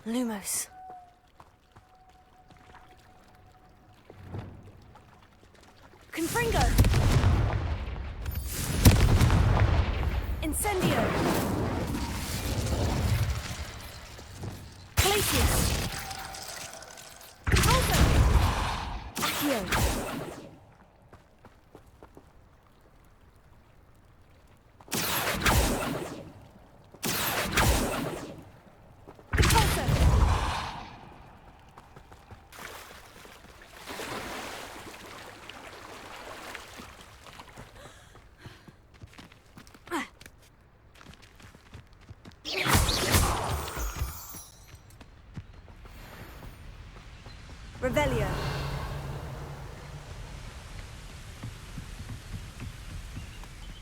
Lumos. Confringo! Incendio! Glacius! Pulso! Accio! Revelio.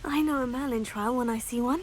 I know a Merlin trial when I see one.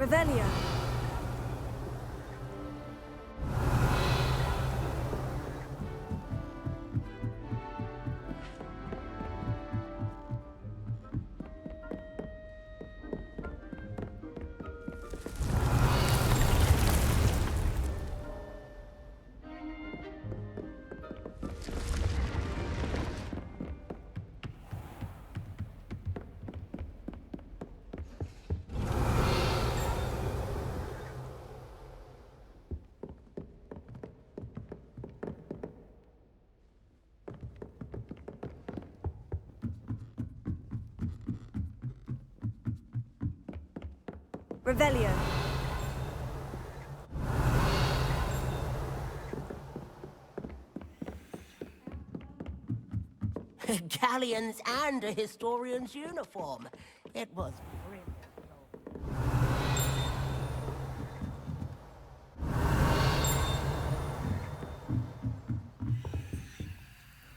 Revelio. Revelio. Galleons and a historian's uniform. It was brilliant.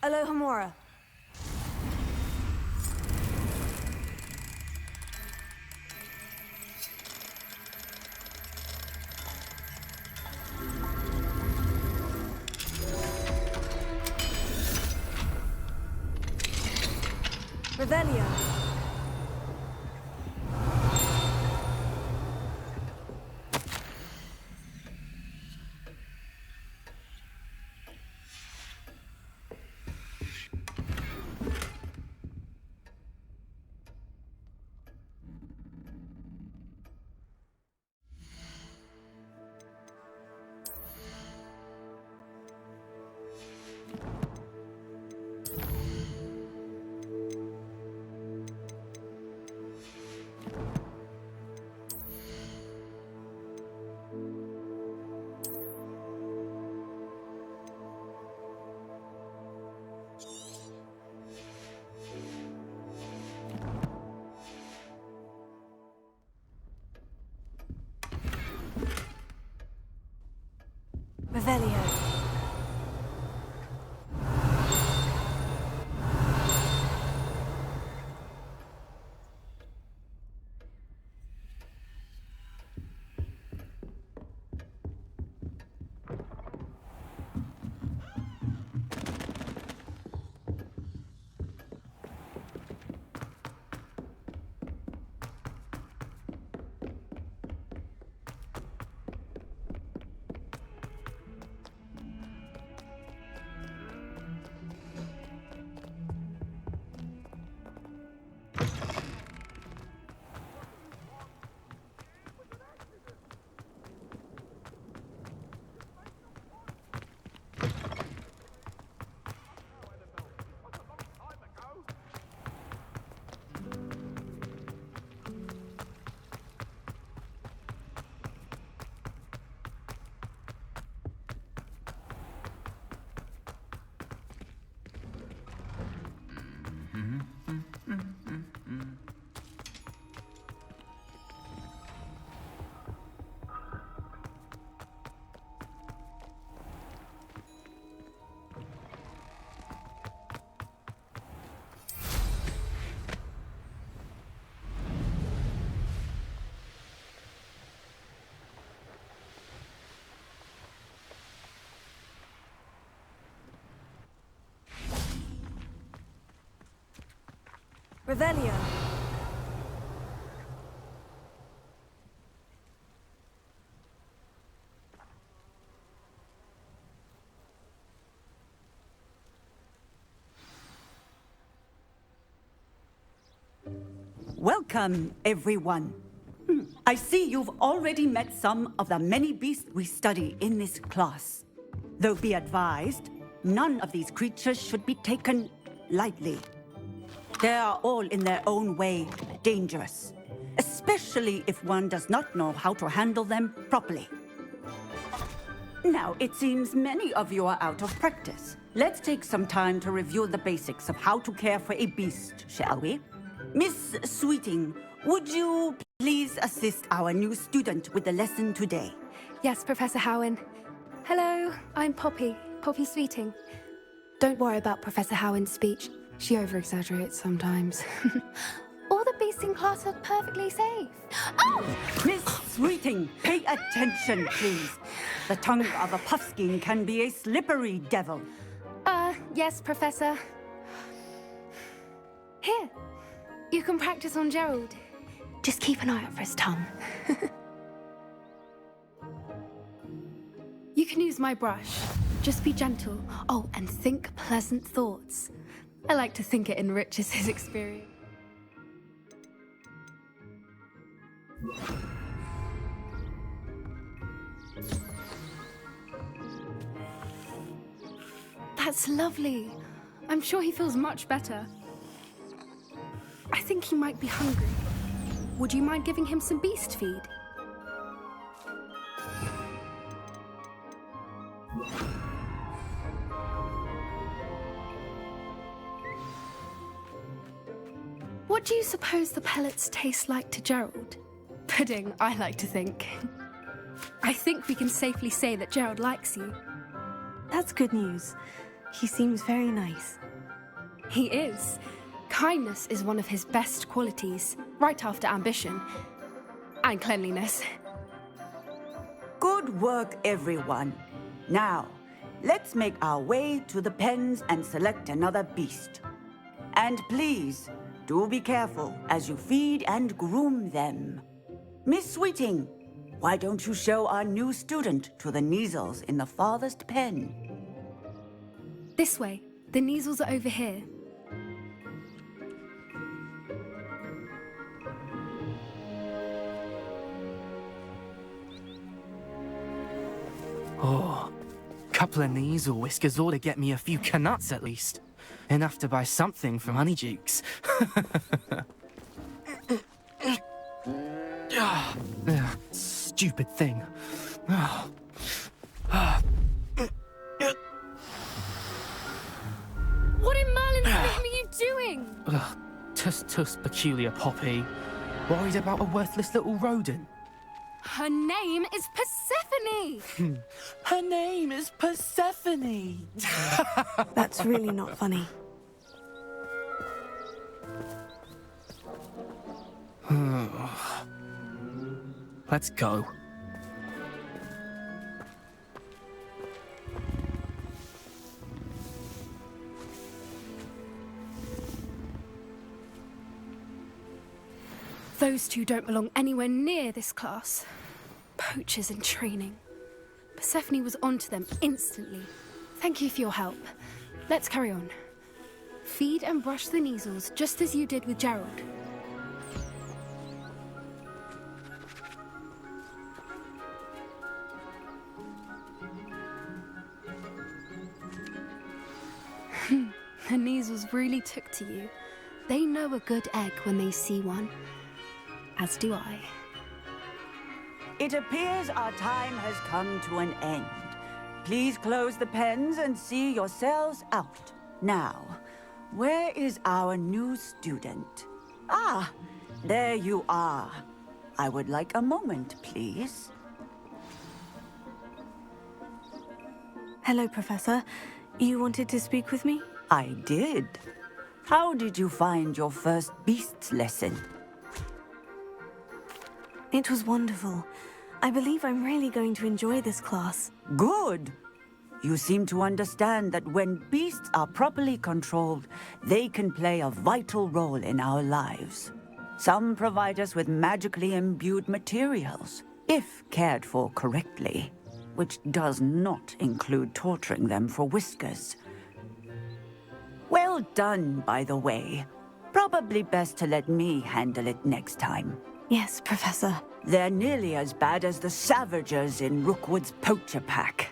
Alohomora. Revelio. Revelio. Welcome, everyone. I see you've already met some of the many beasts we study in this class. Though be advised, none of these creatures should be taken lightly. They are all in their own way dangerous, especially if one does not know how to handle them properly. Now, it seems many of you are out of practice. Let's take some time to review the basics of how to care for a beast, shall we? Miss Sweeting, would you please assist our new student with the lesson today? Yes, Professor Howen. Hello, I'm Poppy Sweeting. Don't worry about Professor Howen's speech. She over-exaggerates sometimes. All the beasts in class are perfectly safe. Oh! Miss Sweeting, pay attention, please. The tongue of a puffskein can be a slippery devil. Yes, Professor. Here, you can practice on Gerald. Just keep an eye out for his tongue. You can use my brush. Just be gentle. Oh, and think pleasant thoughts. I like to think it enriches his experience. That's lovely. I'm sure he feels much better. I think he might be hungry. Would you mind giving him some beast feed? What do you suppose the pellets taste like to Gerald? Pudding, I like to think. I think we can safely say that Gerald likes you. That's good news. He seems very nice. He is. Kindness is one of his best qualities, right after ambition. And cleanliness. Good work, everyone. Now, let's make our way to the pens and select another beast. And please, do be careful as you feed and groom them. Miss Sweeting, why don't you show our new student to the Neasels in the farthest pen? This way. The Neasels are over here. Oh, couple of Neasel whiskers ought to get me a few canuts at least. Enough to buy something from Honeydukes. Stupid thing. What in Merlin's name are you doing? Tuss peculiar Poppy. Worried about a worthless little rodent. Her name is Persephone! Her name is Persephone! That's really not funny. Let's go. Those two don't belong anywhere near this class. Poachers in training. Persephone was onto them instantly. Thank you for your help. Let's carry on. Feed and brush the Neasels just as you did with Gerald. The Neasels really took to you. They know a good egg when they see one. As do I. It appears our time has come to an end. Please close the pens and see yourselves out. Now, where is our new student? Ah, there you are. I would like a moment, please. Hello, Professor. You wanted to speak with me? I did. How did you find your first beasts lesson? It was wonderful. I believe I'm really going to enjoy this class. Good. you seem to understand that when beasts are properly controlled, they can play a vital role in our lives. Some provide us with magically imbued materials, if cared for correctly, which does not include torturing them for whiskers. Well done, by the way. Probably best to let me handle it next time. Yes, Professor. They're nearly as bad as the Savagers in Rookwood's poacher pack.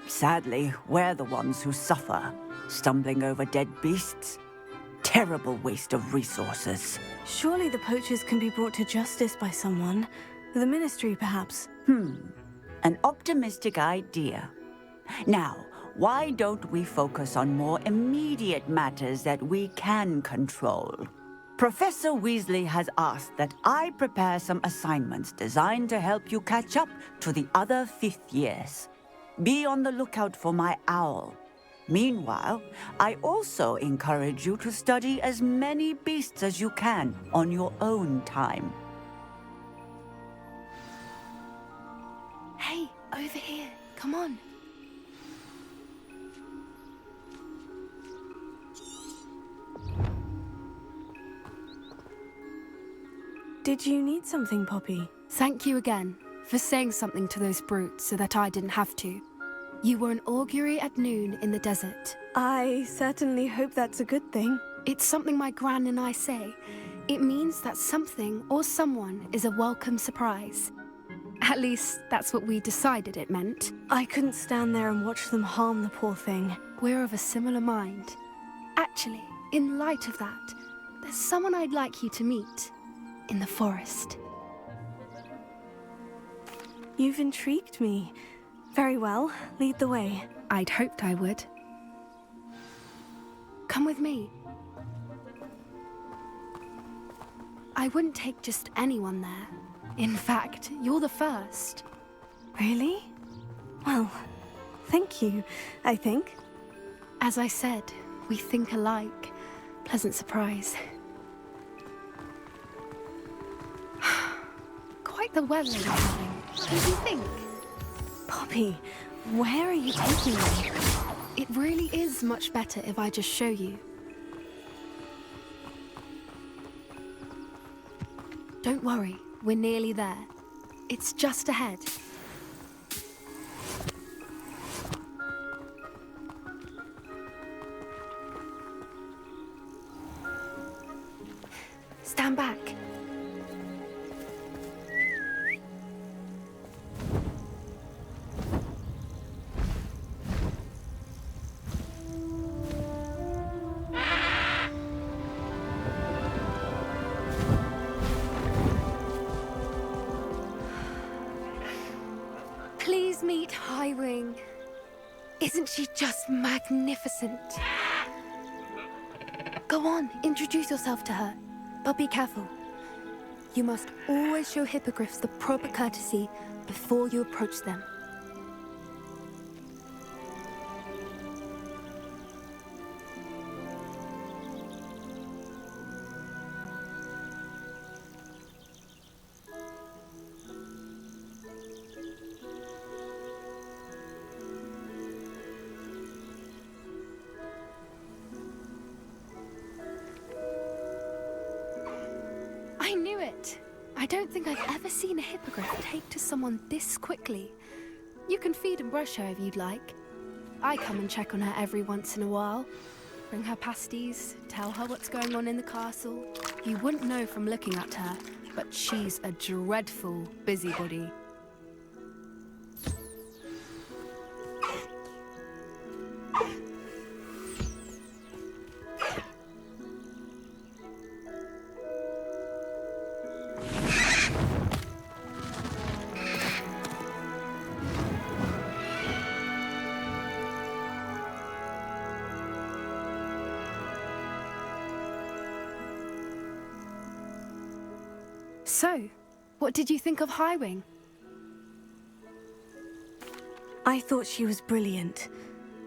Sadly, we're the ones who suffer, stumbling over dead beasts. Terrible waste of resources. Surely the poachers can be brought to justice by someone. The Ministry, perhaps. An optimistic idea. Now, why don't we focus on more immediate matters that we can control? Professor Weasley has asked that I prepare some assignments designed to help you catch up to the other fifth years. Be on the lookout for my owl. Meanwhile, I also encourage you to study as many beasts as you can on your own time. Hey, over here. Come on. Did you need something, Poppy? Thank you again for saying something to those brutes so that I didn't have to. You were an augury at noon in the desert. I certainly hope that's a good thing. It's something my gran and I say. It means that something or someone is a welcome surprise. At least, that's what we decided it meant. I couldn't stand there and watch them harm the poor thing. We're of a similar mind. Actually, in light of that, there's someone I'd like you to meet. In the forest. You've intrigued me. Very well, lead the way. I'd hoped I would. Come with me. I wouldn't take just anyone there. In fact, you're the first. Really? Well, thank you, I think. As I said, we think alike. Pleasant surprise. Quite the weather you're having. What do you think? Poppy, where are you taking me? It really is much better if I just show you. Don't worry, we're nearly there. It's just ahead. Stand back. Please meet Highwing. Isn't she just magnificent? Go on, introduce yourself to her. But be careful. You must always show hippogriffs the proper courtesy before you approach them. I knew it! I don't think I've ever seen a hippogriff take to someone this quickly. You can feed and brush her if you'd like. I come and check on her every once in a while. Bring her pasties, tell her what's going on in the castle. You wouldn't know from looking at her, but she's a dreadful busybody. So, what did you think of Highwing? I thought she was brilliant.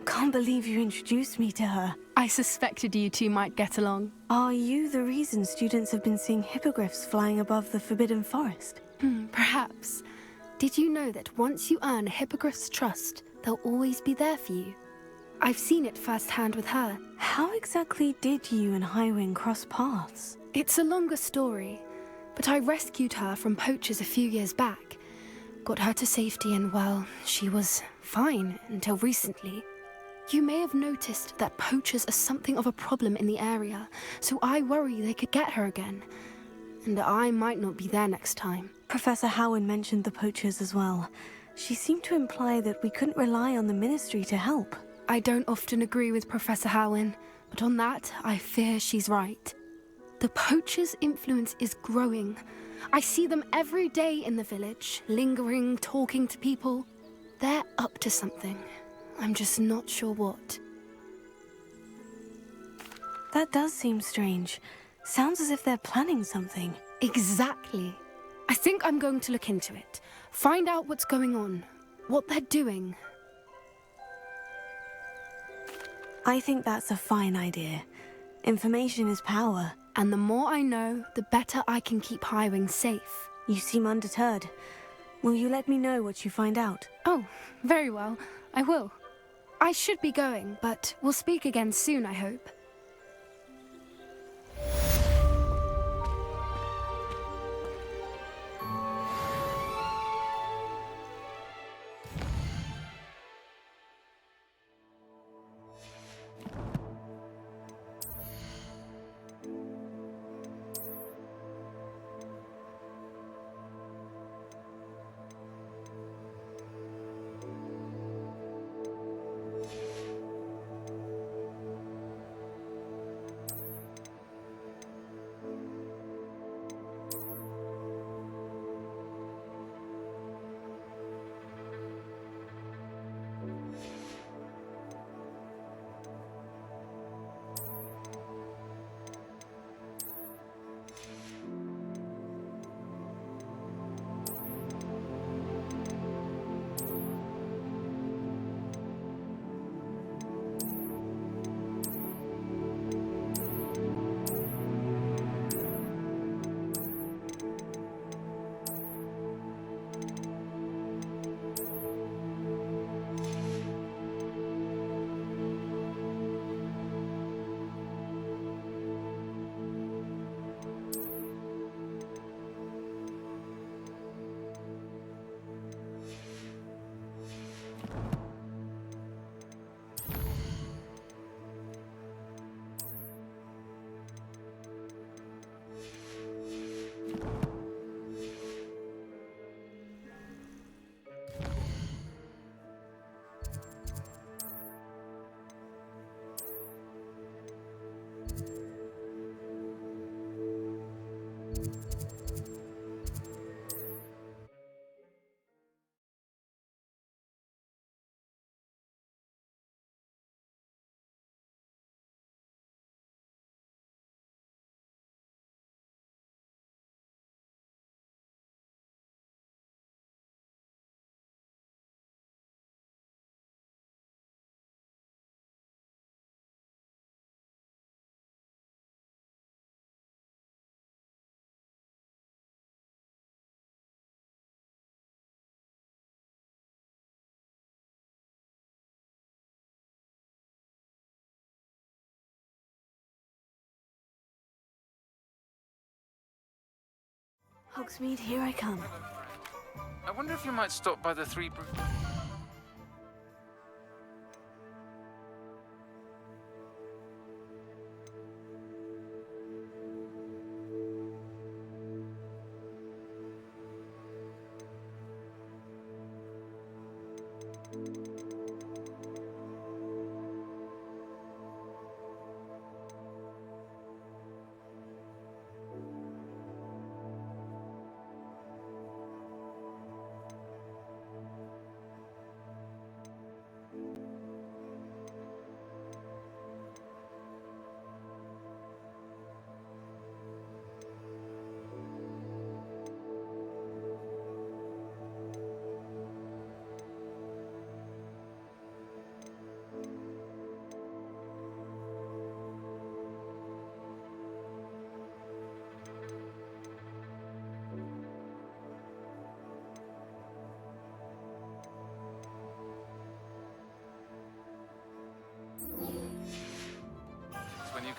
Can't believe you introduced me to her. I suspected you two might get along. Are you the reason students have been seeing hippogriffs flying above the Forbidden Forest? Perhaps. Did you know that once you earn a hippogriff's trust, they'll always be there for you. I've seen it firsthand with her. How exactly did you and Highwing cross paths? It's a longer story, but I rescued her from poachers a few years back. Got her to safety and, well, she was fine until recently. You may have noticed that poachers are something of a problem in the area, so I worry they could get her again. And I might not be there next time. Professor Howin mentioned the poachers as well. She seemed to imply that we couldn't rely on the Ministry to help. I don't often agree with Professor Howin, but on that, I fear she's right. The poachers' influence is growing. I see them every day in the village, lingering, talking to people. They're up to something. I'm just not sure what. That does seem strange. Sounds as if they're planning something. Exactly. I think I'm going to look into it. Find out what's going on, what they're doing. I think that's a fine idea. Information is power. And the more I know, the better I can keep Highwing safe. You seem undeterred. Will you let me know what you find out? Oh, very well. I will. I should be going, but we'll speak again soon, I hope. Hogsmeade, here I come. I wonder if you might stop by the Three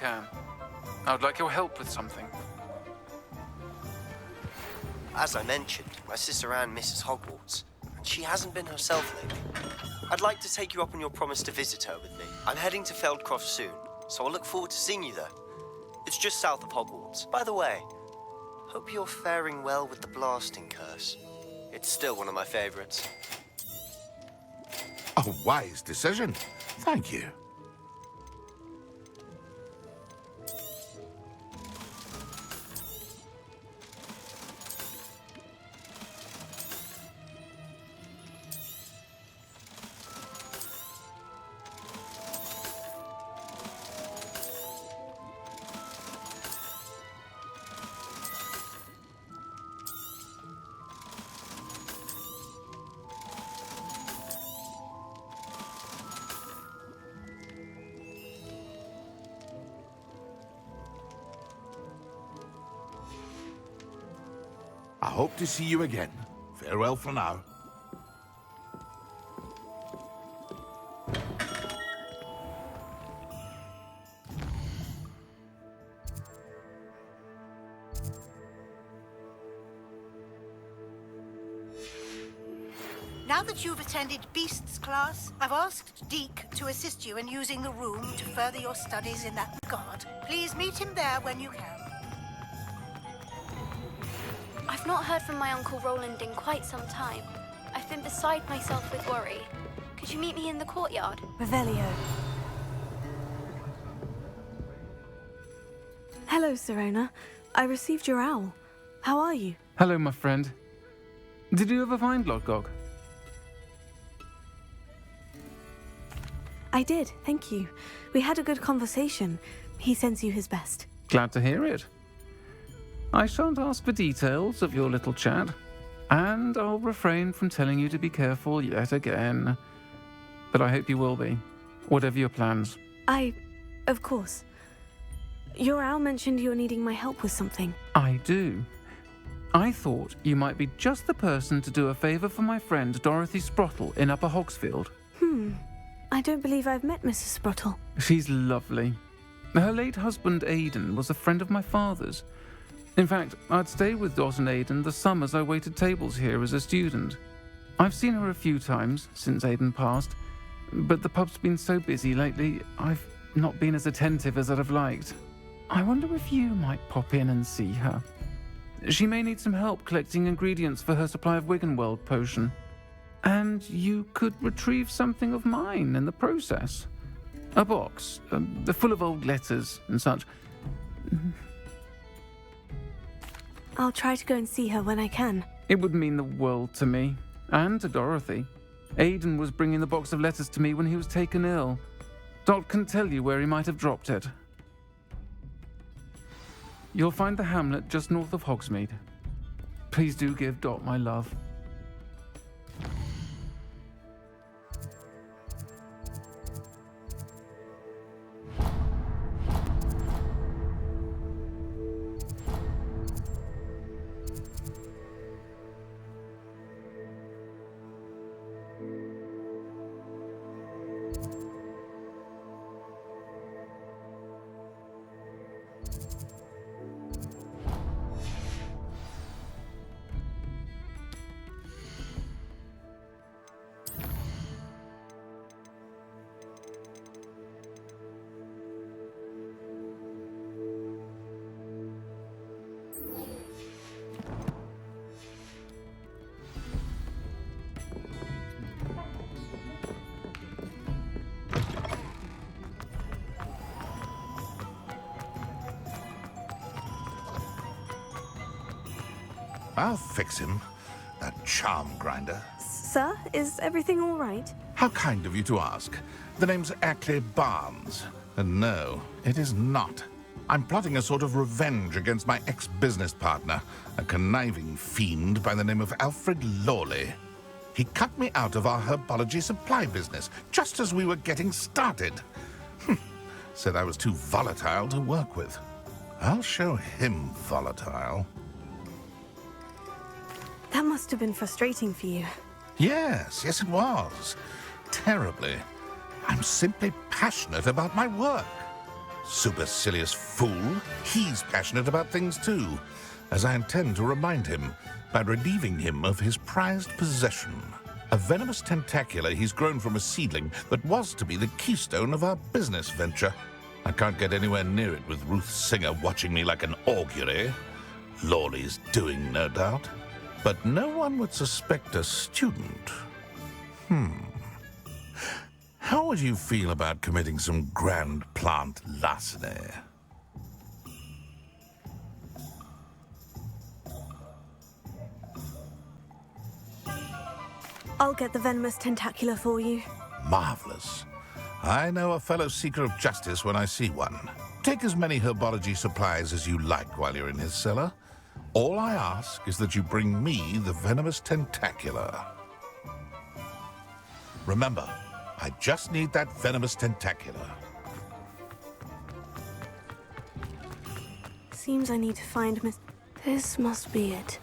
can. I would like your help with something. As I mentioned, my sister Anne misses Hogwarts, and she hasn't been herself lately. I'd like to take you up on your promise to visit her with me. I'm heading to Feldcroft soon, so I'll look forward to seeing you there. It's just south of Hogwarts. By the way, hope you're faring well with the blasting curse. It's still one of my favorites. A wise decision. Thank you. I hope to see you again. Farewell for now. Now that you've attended Beasts class, I've asked Deke to assist you in using the room to further your studies in that regard. Please meet him there when you can. I've not heard from my Uncle Roland in quite some time. I've been beside myself with worry. Could you meet me in the courtyard? Revelio. Hello, Serona. I received your owl. How are you? Hello, my friend. Did you ever find Lodgog? I did, thank you. We had a good conversation. He sends you his best. Glad to hear it. I shan't ask for details of your little chat, and I'll refrain from telling you to be careful yet again. But I hope you will be, whatever your plans. Of course. Your owl mentioned you're needing my help with something. I do. I thought you might be just the person to do a favour for my friend Dorothy Sprottle in Upper Hogsfield. I don't believe I've met Mrs. Sprottle. She's lovely. Her late husband Aidan was a friend of my father's. In fact, I'd stay with Dot and Aidan the summers I waited tables here as a student. I've seen her a few times since Aidan passed, but the pub's been so busy lately, I've not been as attentive as I'd have liked. I wonder if you might pop in and see her. She may need some help collecting ingredients for her supply of Wiggenweld potion. And you could retrieve something of mine in the process. A box, full of old letters and such. I'll try to go and see her when I can. It would mean the world to me, and to Dorothy. Aidan was bringing the box of letters to me when he was taken ill. Dot can tell you where he might have dropped it. You'll find the hamlet just north of Hogsmeade. Please do give Dot my love. I'll fix him, that charm grinder. Sir, is everything all right? How kind of you to ask. The name's Ackley Barnes. And no, it is not. I'm plotting a sort of revenge against my ex-business partner, a conniving fiend by the name of Alfred Lawley. He cut me out of our herbology supply business just as we were getting started. Said I was too volatile to work with. I'll show him volatile. That must have been frustrating for you. Yes, it was. Terribly. I'm simply passionate about my work. Supercilious fool. He's passionate about things too, as I intend to remind him by relieving him of his prized possession. A venomous tentacula he's grown from a seedling that was to be the keystone of our business venture. I can't get anywhere near it with Ruth Singer watching me like an augury. Lawley's doing, no doubt. But no one would suspect a student. How would you feel about committing some grand plant larceny? I'll get the venomous tentacula for you. Marvelous. I know a fellow seeker of justice when I see one. Take as many herbology supplies as you like while you're in his cellar. All I ask is that you bring me the venomous tentacula. Remember, I just need that venomous tentacula. Seems I need to find Miss... This must be it.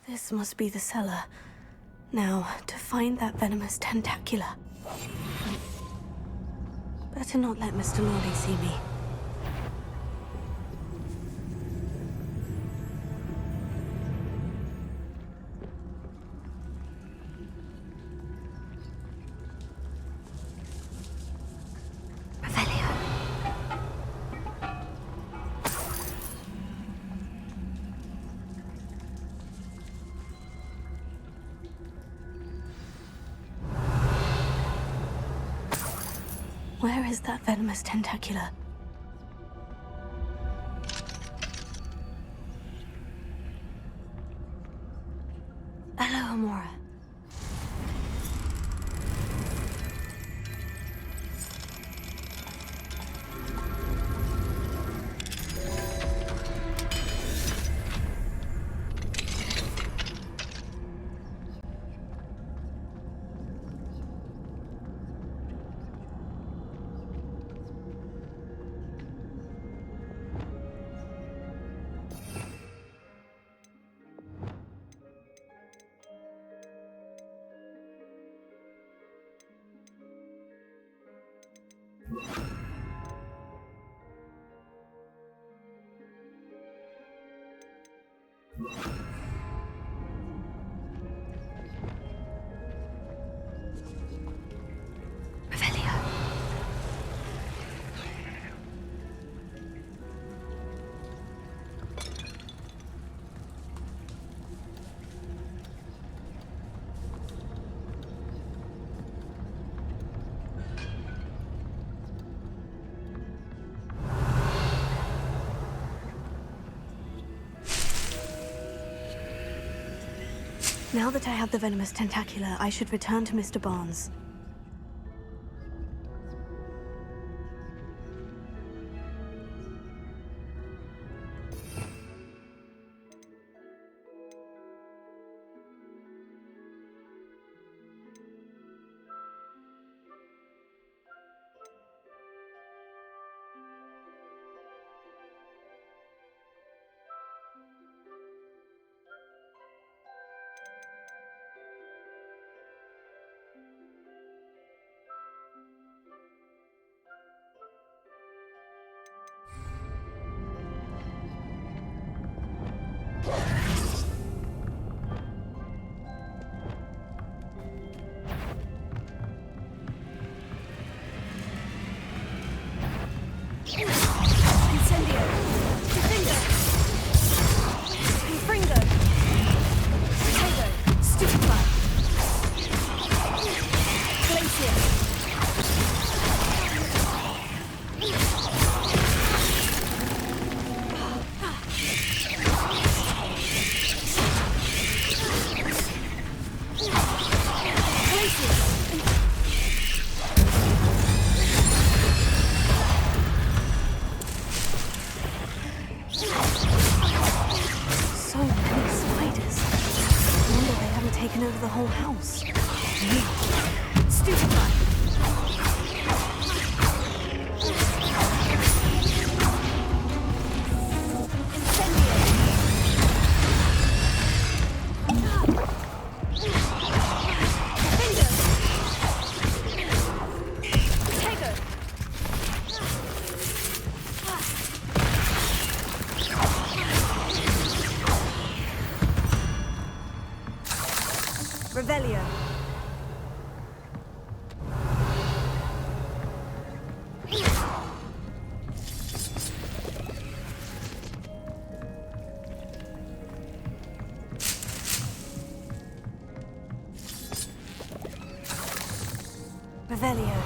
This must be the cellar. Now, to find that venomous tentacula. Better not let Mr. Lawley see me. Where is that venomous tentacula? Hello, Amora. Now that I have the venomous tentacula, I should return to Mr. Barnes. Revelio. Revelio.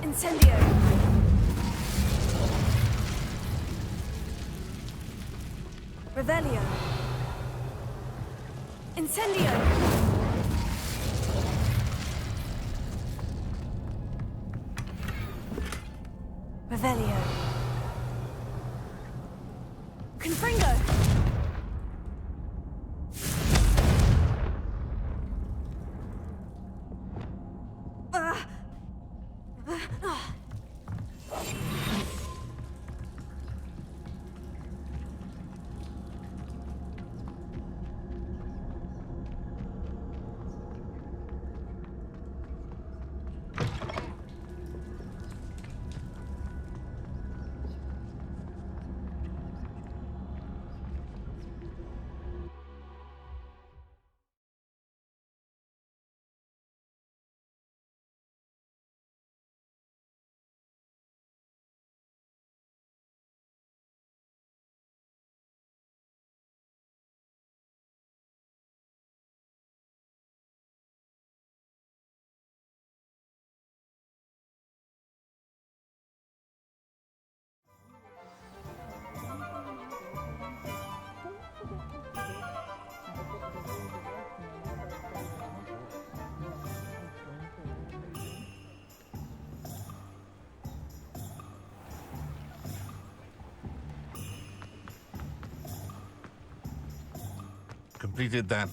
Incendio. Revelio. Incendio. Revelio. Confringo. Completed that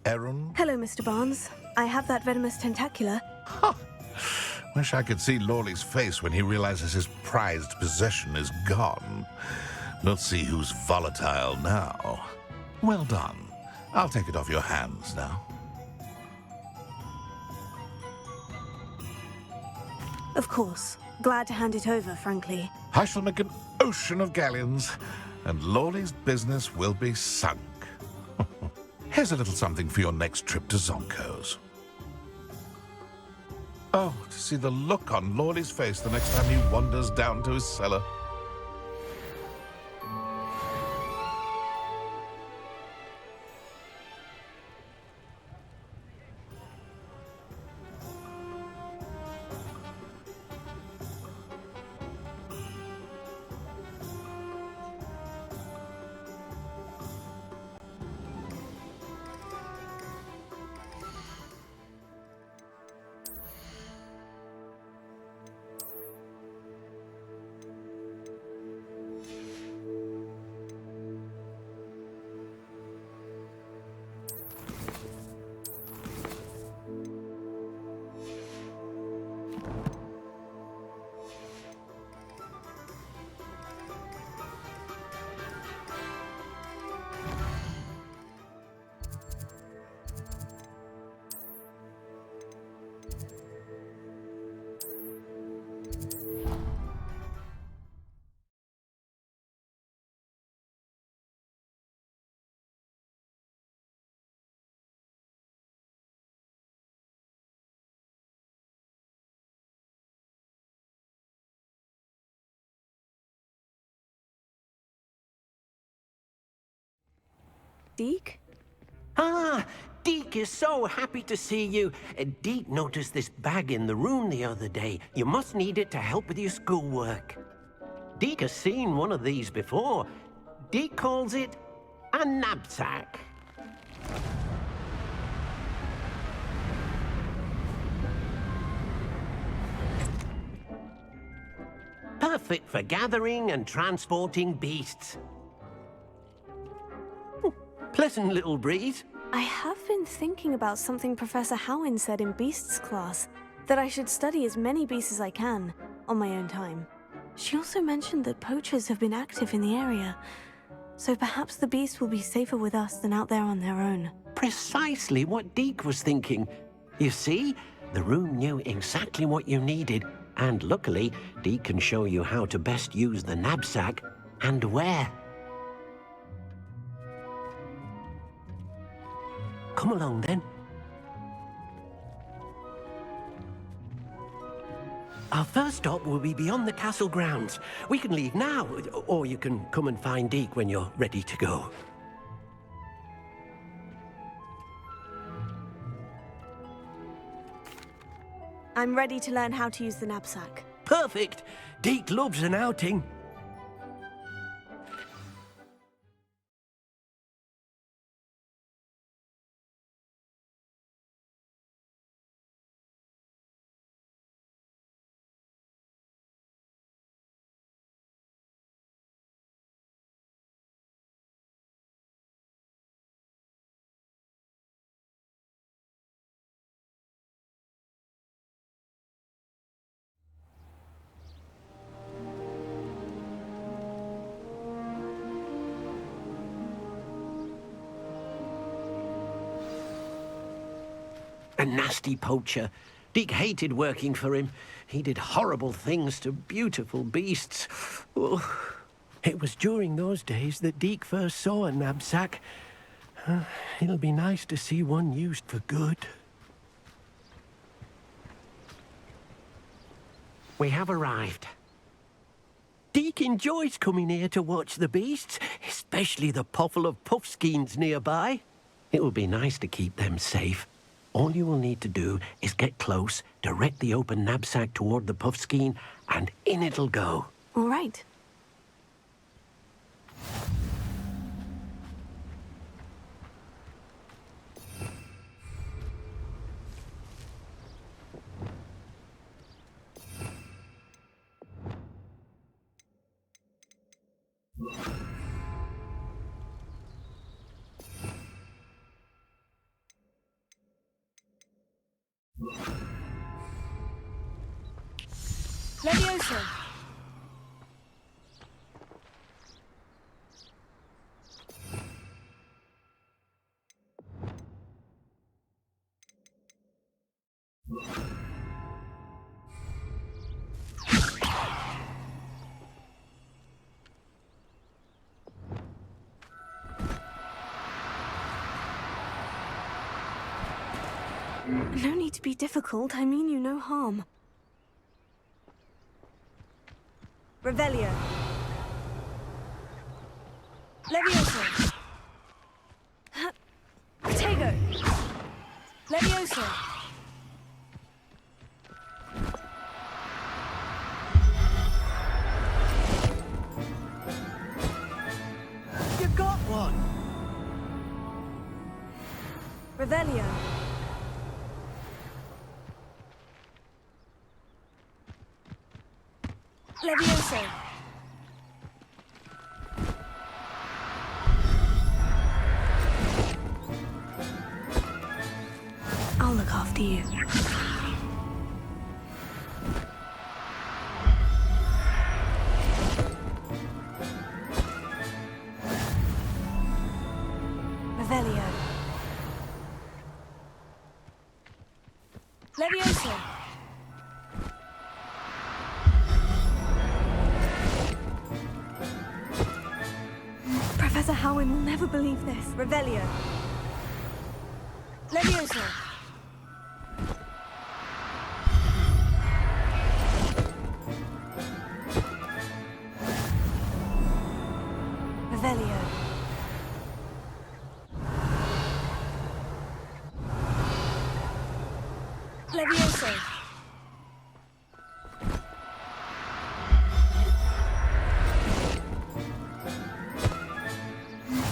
errand? Hello, Mr. Barnes. I have that venomous tentacula. Wish I could see Lawley's face when he realizes his prized possession is gone. We'll see who's volatile now. Well done. I'll take it off your hands now. Of course. Glad to hand it over, frankly. I shall make an ocean of galleons, and Lawley's business will be sunk. Here's a little something for your next trip to Zonko's. Oh, to see the look on Lawley's face the next time he wanders down to his cellar. Deke? Ah, Deke is so happy to see you. Deke noticed this bag in the room the other day. You must need it to help with your schoolwork. Deke has seen one of these before. Deke calls it a knapsack. Perfect for gathering and transporting beasts. Pleasant little breeze. I have been thinking about something Professor Howin said in Beasts class, that I should study as many beasts as I can, on my own time. She also mentioned that poachers have been active in the area, so perhaps the beasts will be safer with us than out there on their own. Precisely what Deke was thinking. You see, The room knew exactly what you needed, and luckily, Deke can show you how to best use the knapsack and where. Come along then. Our first stop will be beyond the castle grounds. We can leave now, or you can come and find Deke when you're ready to go. I'm ready to learn how to use the knapsack. Perfect! Deke loves an outing. A nasty poacher. Deke hated working for him. He did horrible things to beautiful beasts. Oh, it was during those days that Deke first saw a knapsack. It'll be nice to see one used for good. We have arrived. Deke enjoys coming here to watch the beasts, especially the potful of puffskeins nearby. It will be nice to keep them safe. All you will need to do is get close, direct the open knapsack toward the puffskein, and in it'll go. All right. Leviosa! No need to be difficult, I mean you no harm. Revelio. Leviosa. Protego. Leviosa. You got one! Revelio. Leviosa. I'll look after you. Revelio. Leviosa. Professor Howin will never believe this. Revelio. Leviosa. Revelio. Leviosa.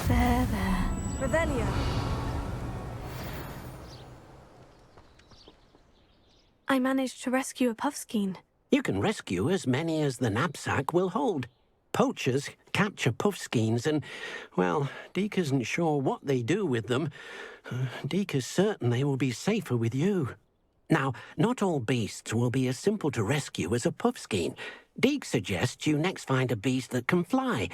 There. Revelio. I managed to rescue a puffskein. You can rescue as many as the knapsack will hold. Poachers capture puffskeins and, well, Deke isn't sure what they do with them. Deke is certain they will be safer with you. Now, not all beasts will be as simple to rescue as a puffskein. Deke suggests you next find a beast that can fly.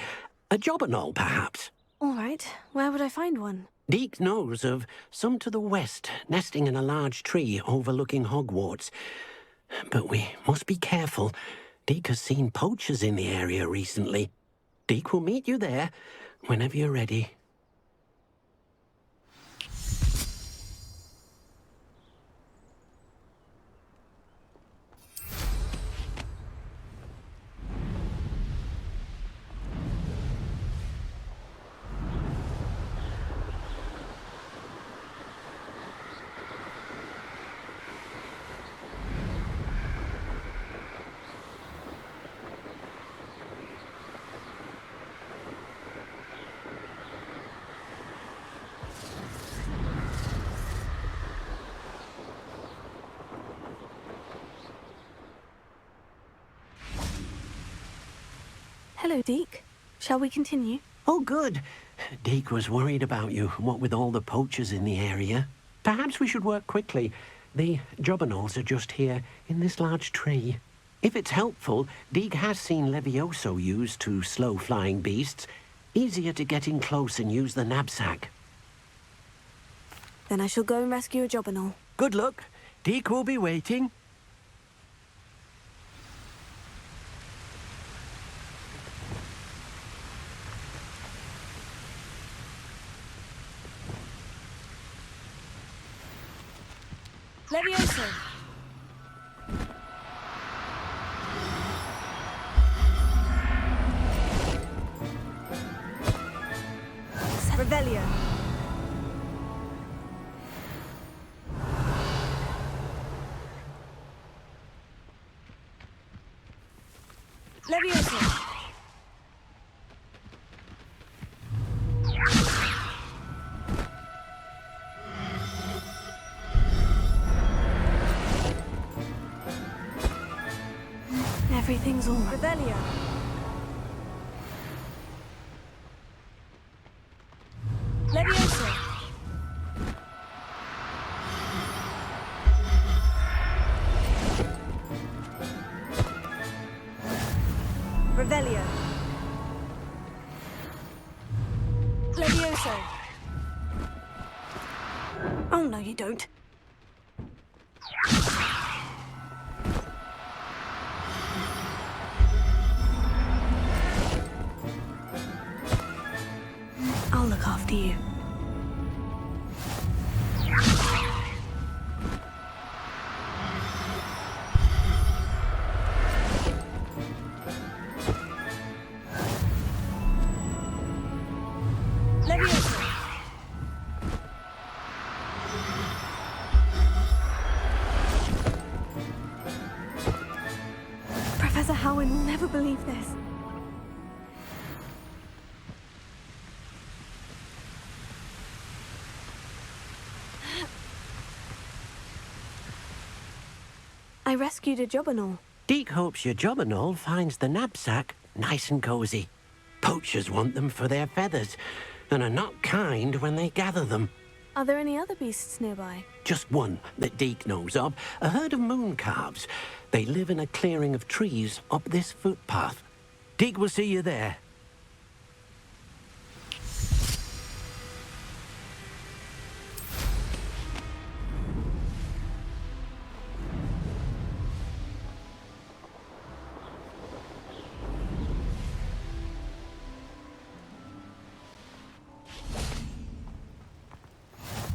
A jobberknoll, perhaps. All right, where would I find one? Deke knows of some to the west, nesting in a large tree overlooking Hogwarts. But we must be careful. Deke has seen poachers in the area recently. Deke will meet you there whenever you're ready. Hello, Deke. Shall we continue? Oh, good. Deke was worried about you, what with all the poachers in the area. Perhaps we should work quickly. The jobberknolls are just here, in this large tree. If it's helpful, Deke has seen Levioso used to slow flying beasts. Easier to get in close and use the knapsack. Then I shall go and rescue a jobberknoll. Good luck. Deke will be waiting. Levioso! Revelio! Levioso! Everything's all right. Revelio! Levioso! Revelio! Levioso! Oh, no, you don't. I'll look after you. Levioso! Professor Howin will never believe this. I rescued a jobberknoll. Deke hopes your jobberknoll finds the knapsack nice and cozy. Poachers want them for their feathers, and are not kind when they gather them. Are there any other beasts nearby? Just one that Deke knows of, a herd of moon calves. They live in a clearing of trees up this footpath. Deke will see you there.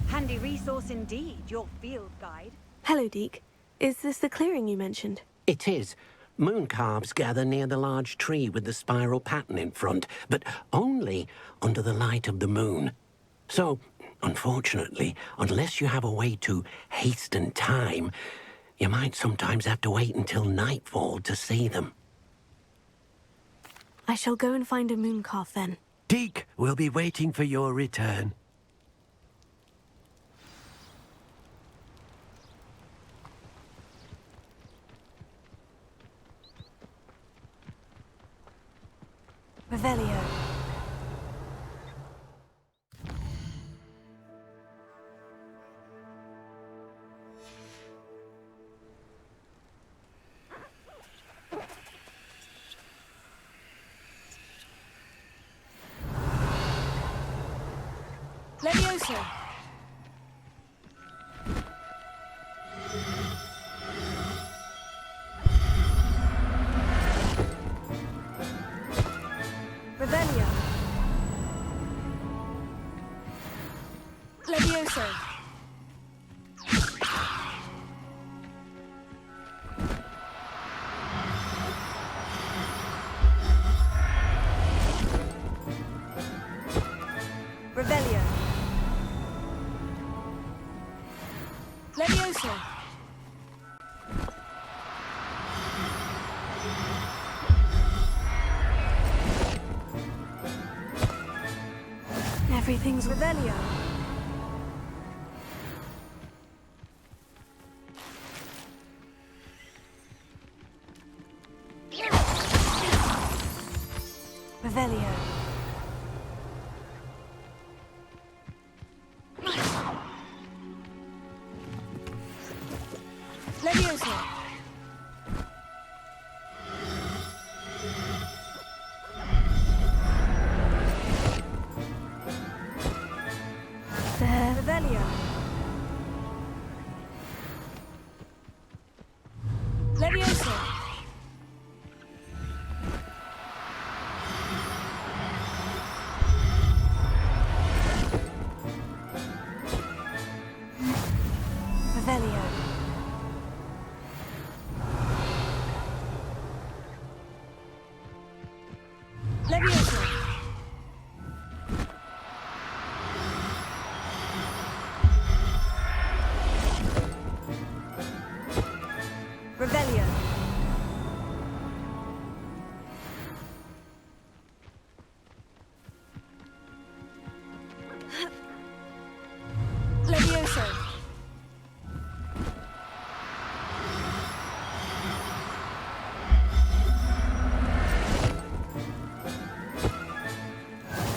Handy resource indeed, your field guide. Hello, Deke. Is this the clearing you mentioned? It is. Moon calves gather near the large tree with the spiral pattern in front, but only under the light of the moon. So, unfortunately, unless you have a way to hasten time, you might sometimes have to wait until nightfall to see them. I shall go and find a moon calf then. Deke will be waiting for your return. Revelio. Levioso! Revelio! Levioso! Revelio! Levioso! Everything's Revelio. Revelio. Levioso. Revelio. Levioso. Revelio. Levioso. Revelio. Levioso.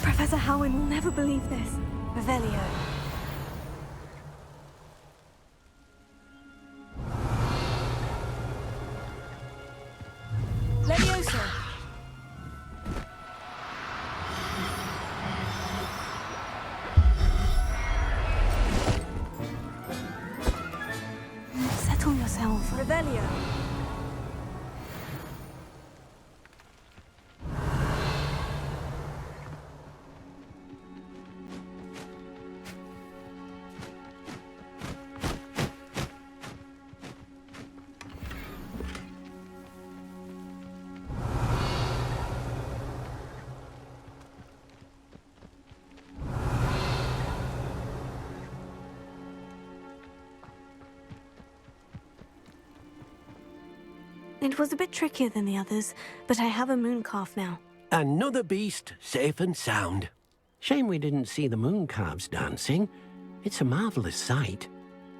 Professor Howin will never believe this. Revelio. Levioso. Settle yourself. Revelio. It was a bit trickier than the others, but I have a moon calf now. Another beast, safe and sound. Shame we didn't see the moon calves dancing. It's a marvelous sight.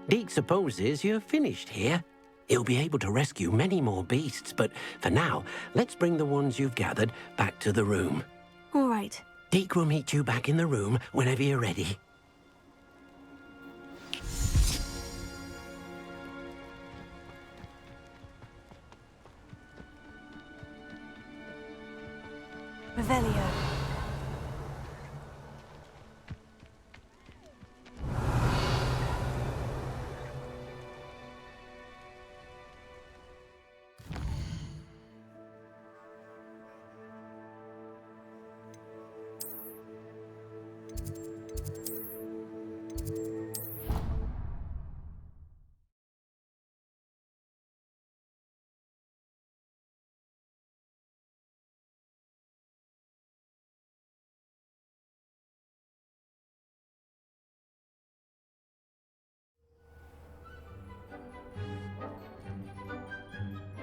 Deke supposes you're finished here. He'll be able to rescue many more beasts, but for now, let's bring the ones you've gathered back to the room. All right. Deke will meet you back in the room whenever you're ready. Revelio.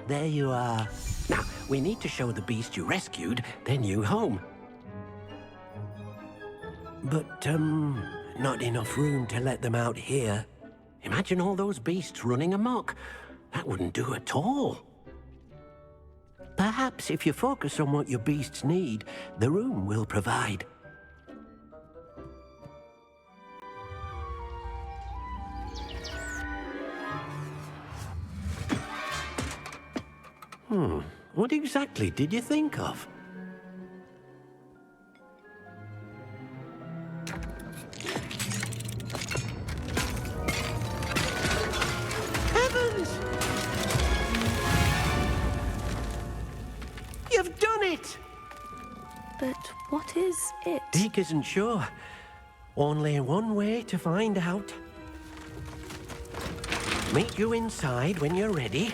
There you are. Now, we need to show the beast you rescued their new home. But, not enough room to let them out here. Imagine all those beasts running amok. That wouldn't do at all. Perhaps if you focus on what your beasts need, the room will provide. What exactly did you think of? What is it? Deke isn't sure. Only one way to find out. Meet you inside when you're ready.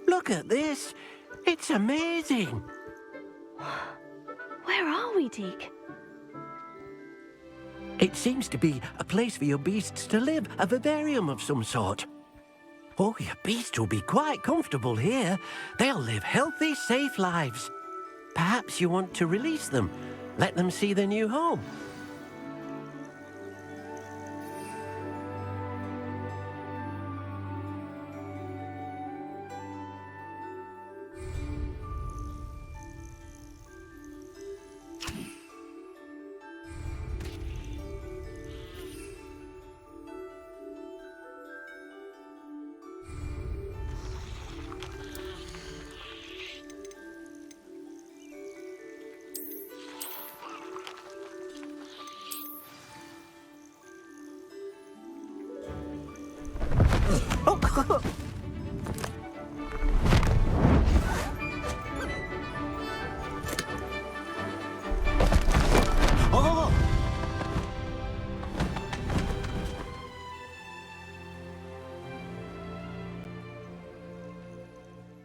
Look at this. It's amazing. Where are we, Deke? It seems to be a place for your beasts to live, a vivarium of some sort. Oh, your beasts will be quite comfortable here. They'll live healthy, safe lives. Perhaps you want to release them, let them see their new home.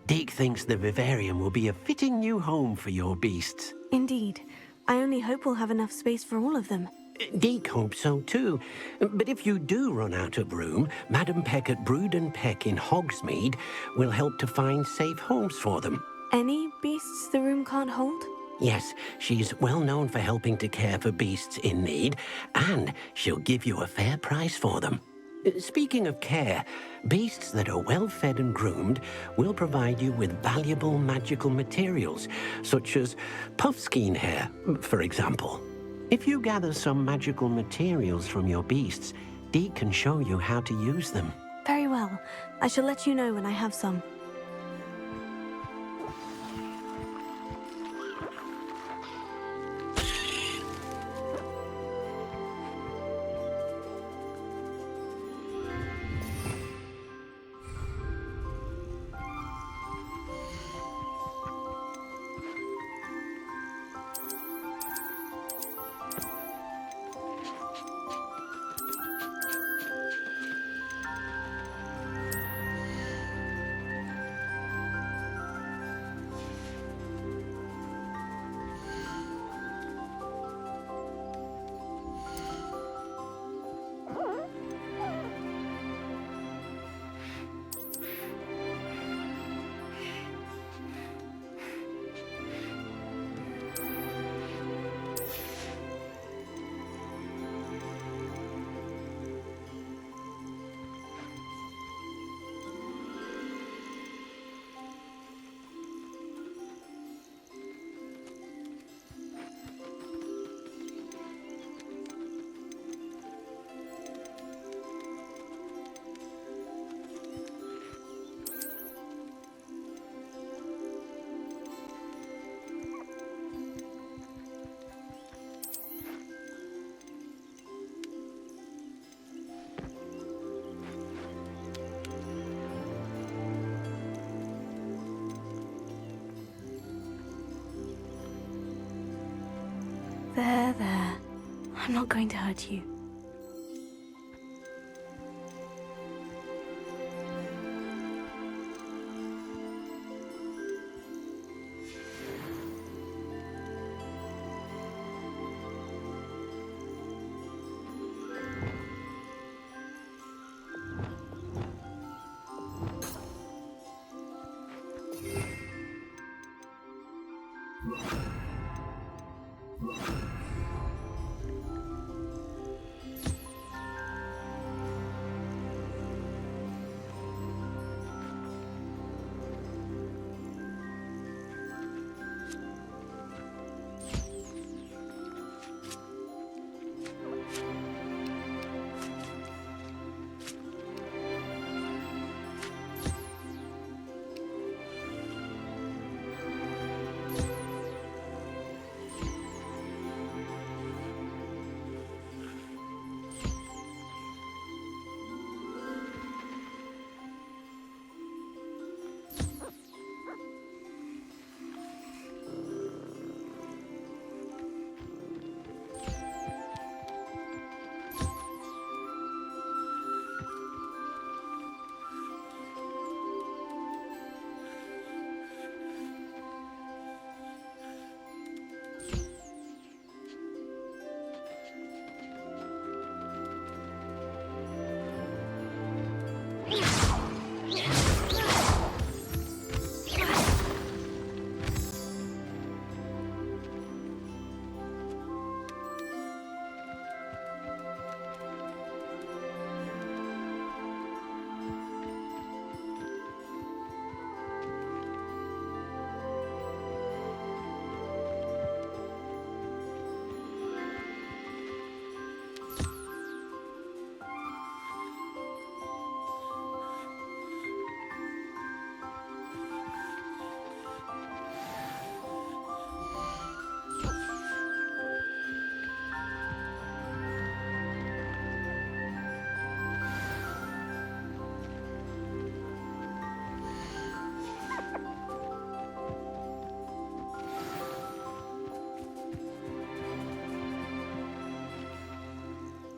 Deke thinks the vivarium will be a fitting new home for your beasts. Indeed. I only hope we'll have enough space for all of them. Deke hopes so too. But if you do run out of room, Madam Peck at Brood and Peck in Hogsmeade will help to find safe homes for them. Any beasts the room can't hold? Yes, she's well known for helping to care for beasts in need, and she'll give you a fair price for them. Speaking of care, beasts that are well fed and groomed will provide you with valuable magical materials, such as puffskein hair, for example. If you gather some magical materials from your beasts, Deke can show you how to use them. Very well. I shall let you know when I have some. There. I'm not going to hurt you.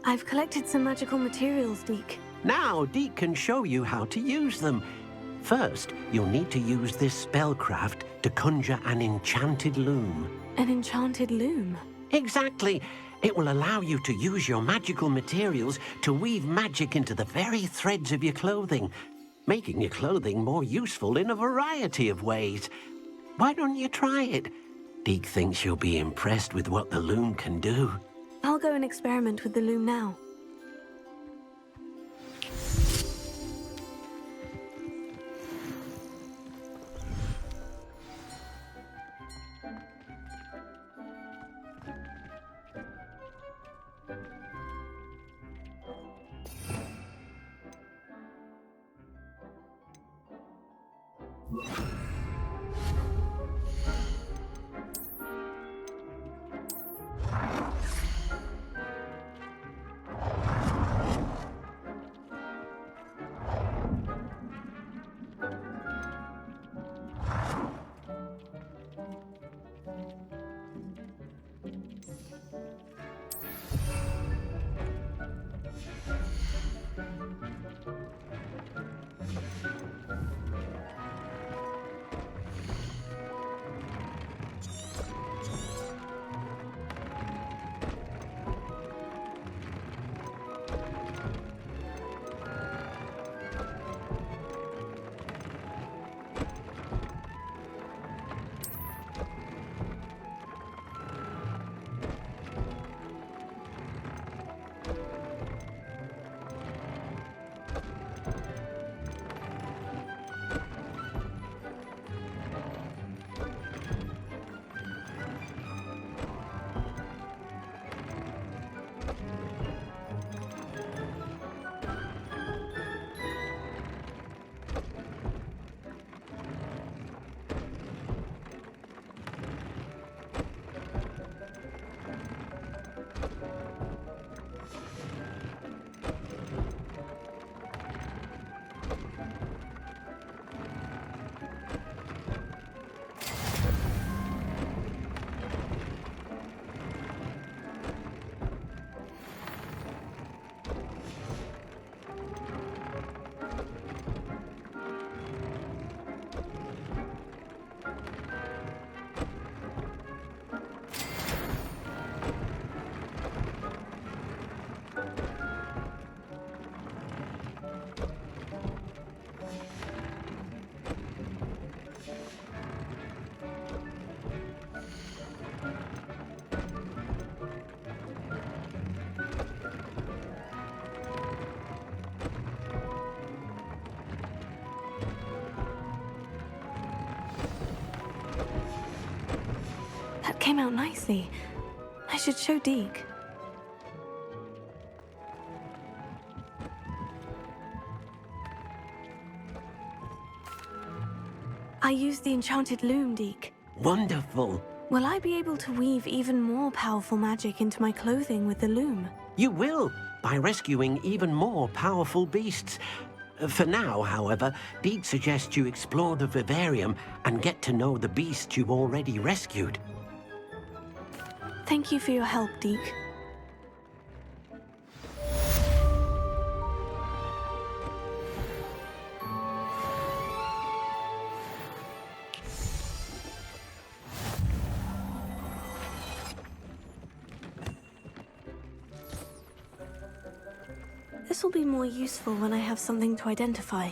I've collected some magical materials, Deke. Now, Deke can show you how to use them. First, you'll need to use this spellcraft to conjure an enchanted loom. An enchanted loom? Exactly. It will allow you to use your magical materials to weave magic into the very threads of your clothing, making your clothing more useful in a variety of ways. Why don't you try it? Deke thinks you'll be impressed with what the loom can do. I'll go and experiment with the loom now. That came out nicely. I should show Deke. I used the enchanted loom, Deke. Wonderful. Will I be able to weave even more powerful magic into my clothing with the loom? You will, by rescuing even more powerful beasts. For now, however, Deke suggests you explore the vivarium and get to know the beasts you've already rescued. Thank you for your help, Deke. This will be more useful when I have something to identify.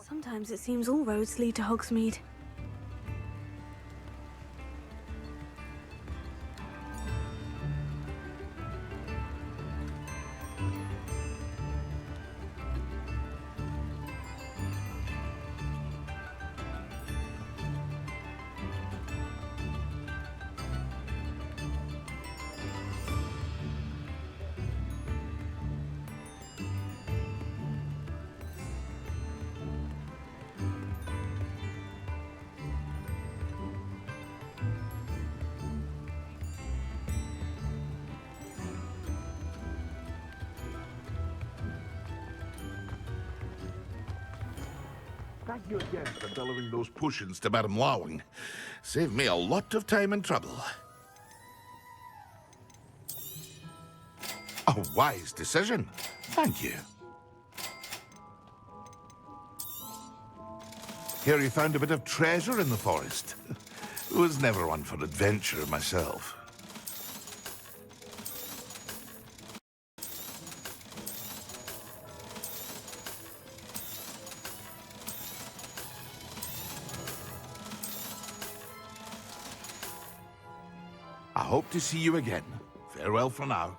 Sometimes it seems all roads lead to Hogsmeade. Thank you again for delivering those potions to Madame Lawing. Saved me a lot of time and trouble. A wise decision. Thank you. Hear you found a bit of treasure in the forest. Was never one for adventure myself. I hope to see you again. Farewell for now.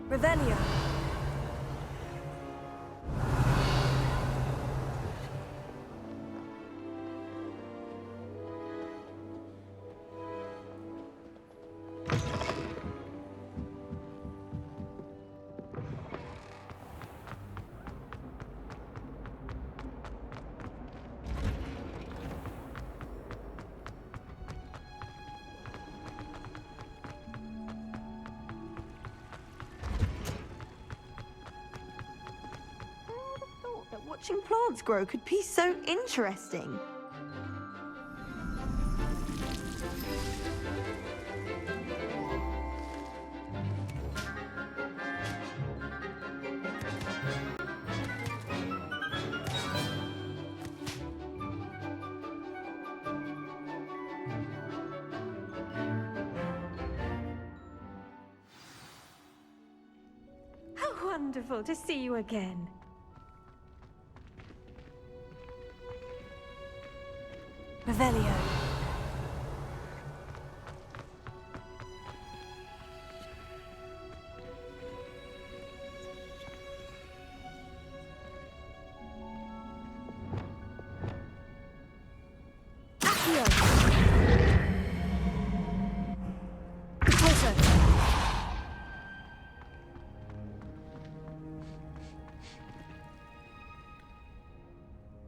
Revelio. Watching plants grow could be so interesting. wonderful to see you again. Revelio.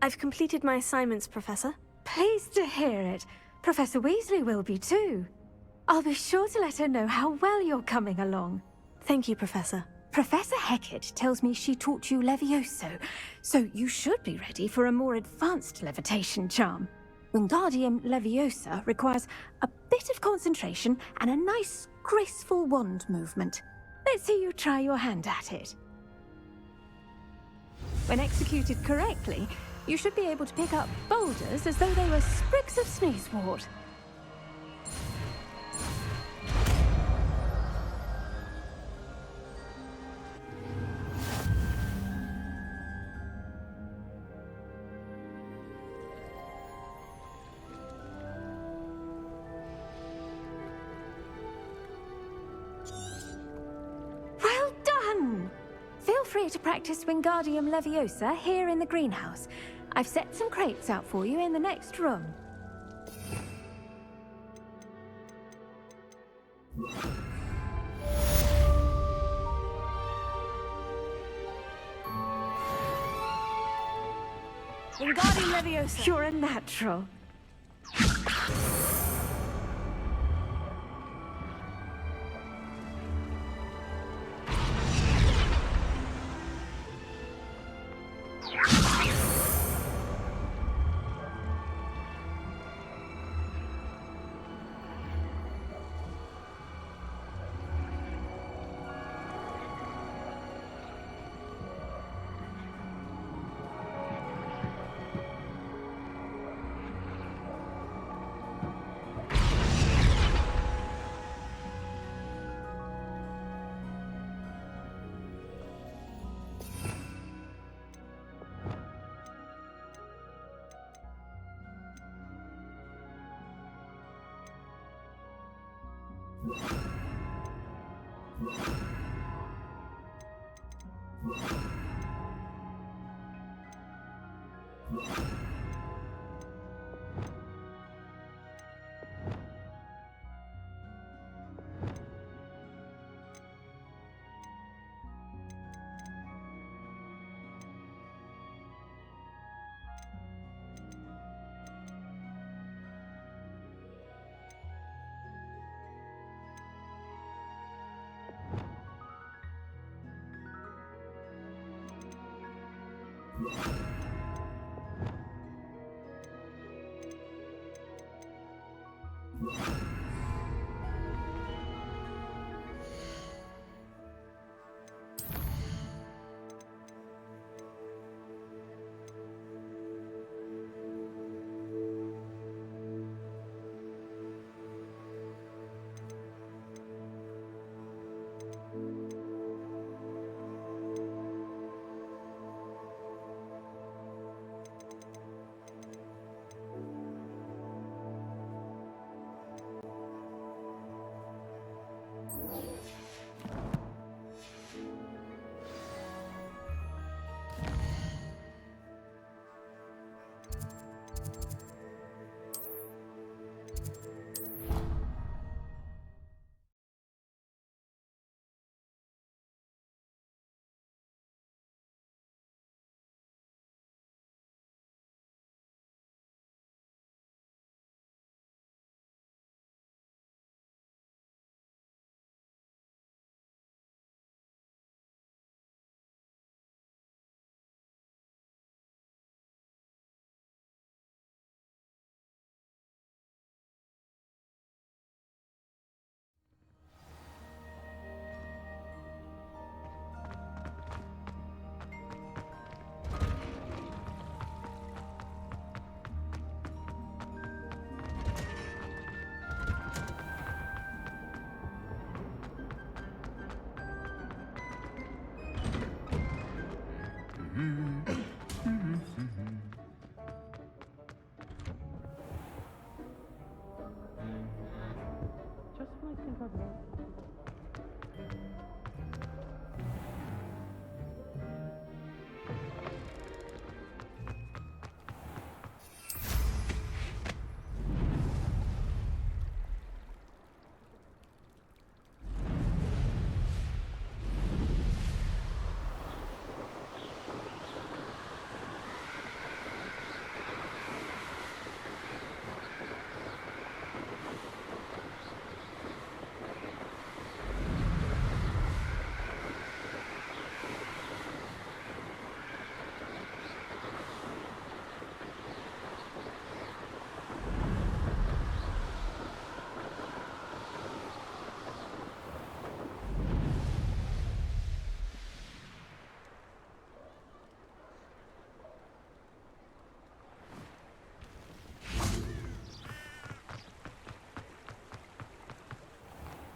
I've completed my assignments, Professor. Pleased to hear it. Professor Weasley will be too. I'll be sure to let her know how well you're coming along. Thank you, Professor. Professor Hecat tells me she taught you Levioso, so you should be ready for a more advanced levitation charm. Wingardium Leviosa requires a bit of concentration and a nice, graceful wand movement. Let's see you try your hand at it. When executed correctly, you should be able to pick up boulders as though they were sprigs of sneezewort. Well done! Feel free to practice Wingardium Leviosa here in the greenhouse. I've set some crates out for you in the next room. Wingardium Leviosa. You're a natural.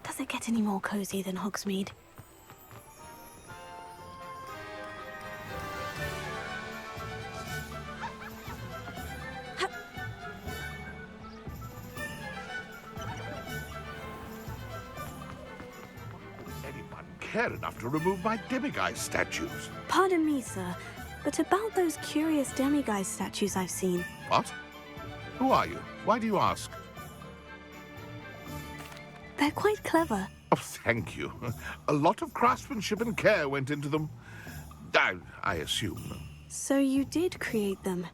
Does it get any more cozy than Hogsmeade? Anyone care enough to remove my demiguise statues? Pardon me, sir, but about those curious demiguise statues I've seen. What? Who are you? Why do you ask? They're quite clever. Oh, thank you. A lot of craftsmanship and care went into them. I assume. So you did create them?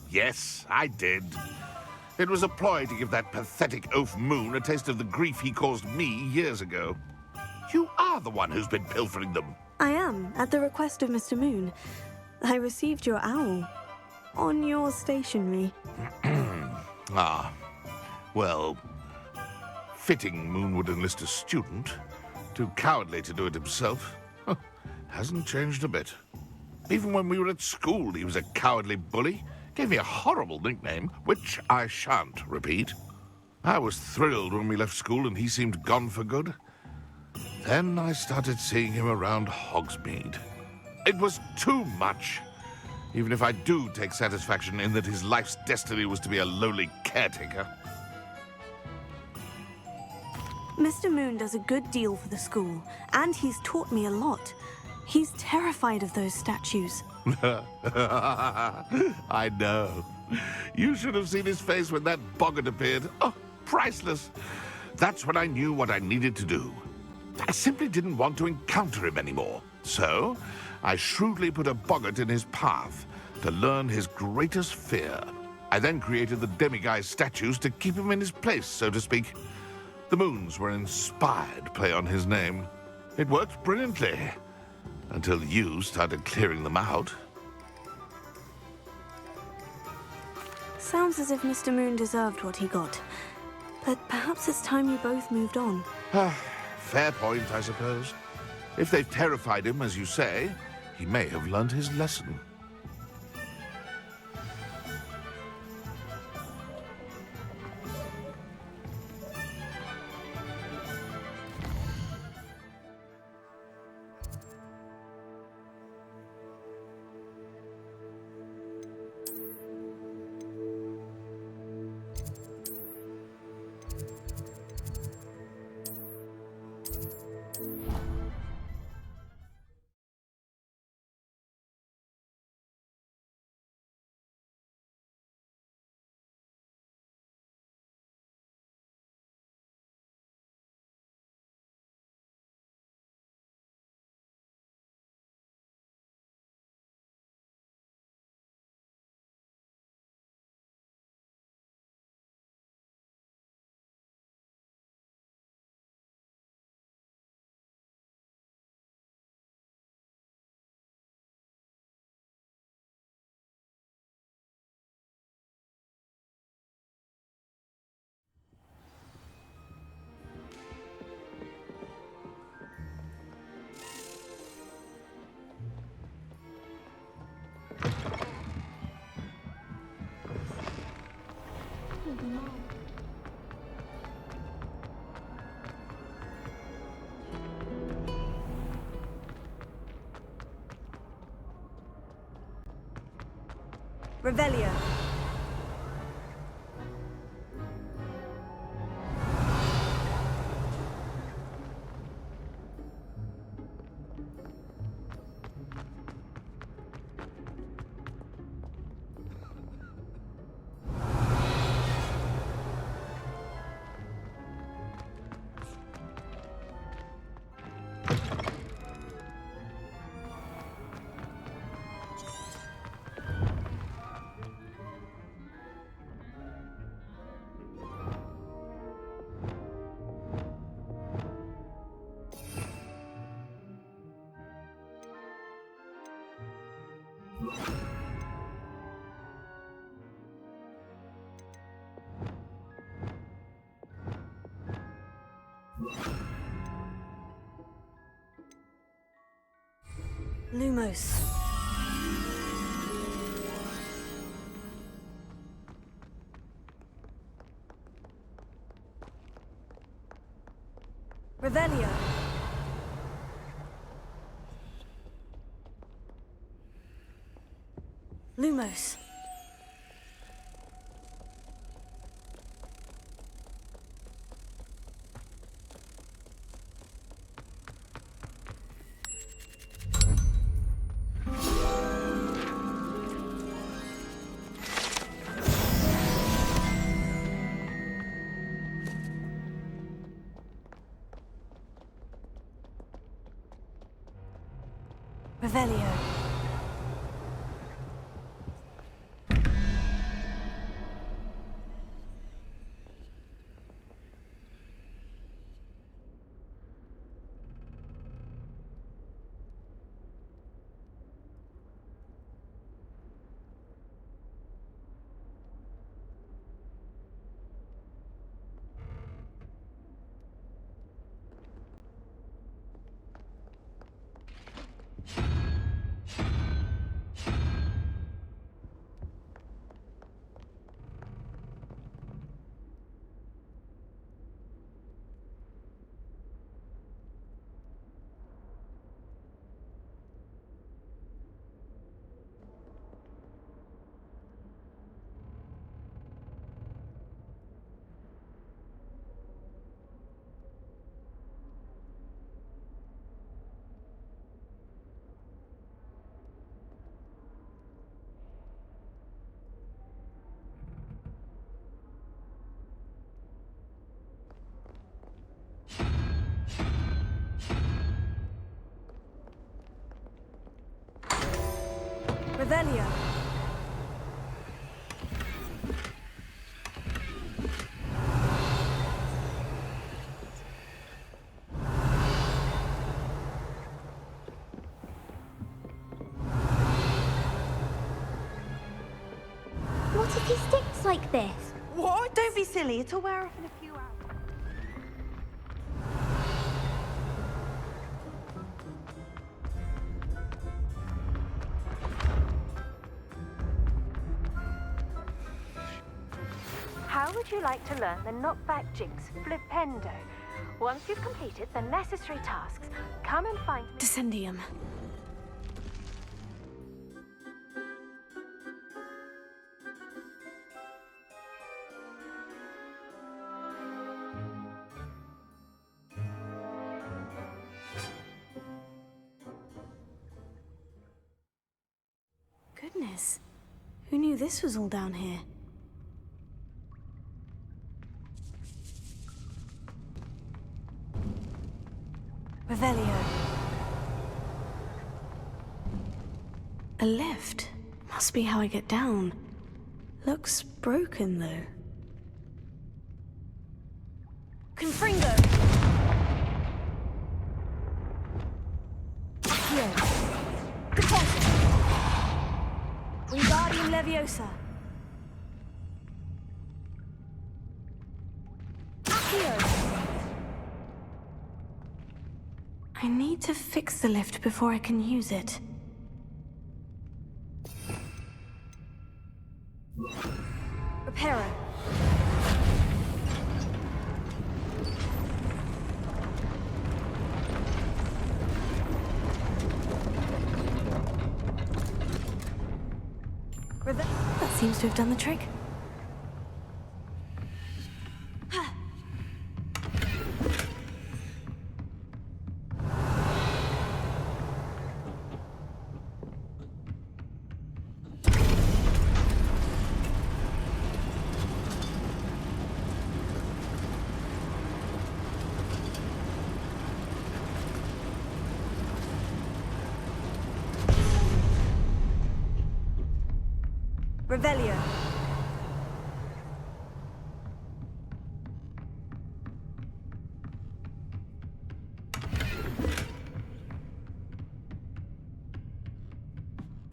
Yes, I did. It was a ploy to give that pathetic oaf Moon a taste of the grief he caused me years ago. You are the one who's been pilfering them. I am, at the request of Mr. Moon. I received your owl. On your stationery. Ah. Well, fitting Moon would enlist a student. Too cowardly to do it himself. Hasn't changed a bit. Even when we were at school, he was a cowardly bully. Gave me a horrible nickname, which I shan't repeat. I was thrilled when we left school and he seemed gone for good. Then I started seeing him around Hogsmeade. It was too much. Even if I do take satisfaction in that his life's destiny was to be a lowly caretaker. Mr. Moon does a good deal for the school, and he's taught me a lot. He's terrified of those statues. I know. You should have seen his face when that boggart appeared. Oh, priceless. That's when I knew what I needed to do. I simply didn't want to encounter him anymore. So, I shrewdly put a boggart in his path to learn his greatest fear. I then created the demiguise statues to keep him in his place, so to speak. The moons were an inspired play on his name. It worked brilliantly. Until you started clearing them out. Sounds as if Mr. Moon deserved what he got. But perhaps it's time you both moved on. Fair point, I suppose. If they've terrified him, as you say, he may have learned his lesson. Revelio. Lumos. Revelio. Lumos. Revelio. Revelio. What if he sticks like this? What? Don't be silly. It'll wear off in a few hours. How would you like to learn the knockback jinx flipendo? Once you've completed the necessary tasks, come and find me. Descendium. Goodness. Who knew this was all down here? Revelio. A lift. Must be how I get down. Looks broken, though. Confringo! Accio! Deposit! Wingardium Leviosa! Accio! I need to fix the lift before I can use it. Reparo. That seems to have done the trick. Revelio.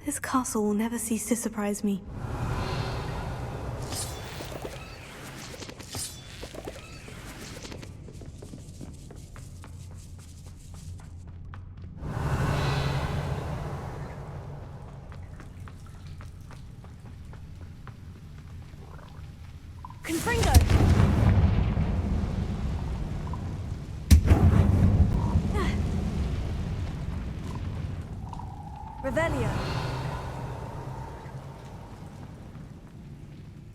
This castle will never cease to surprise me. Revelio.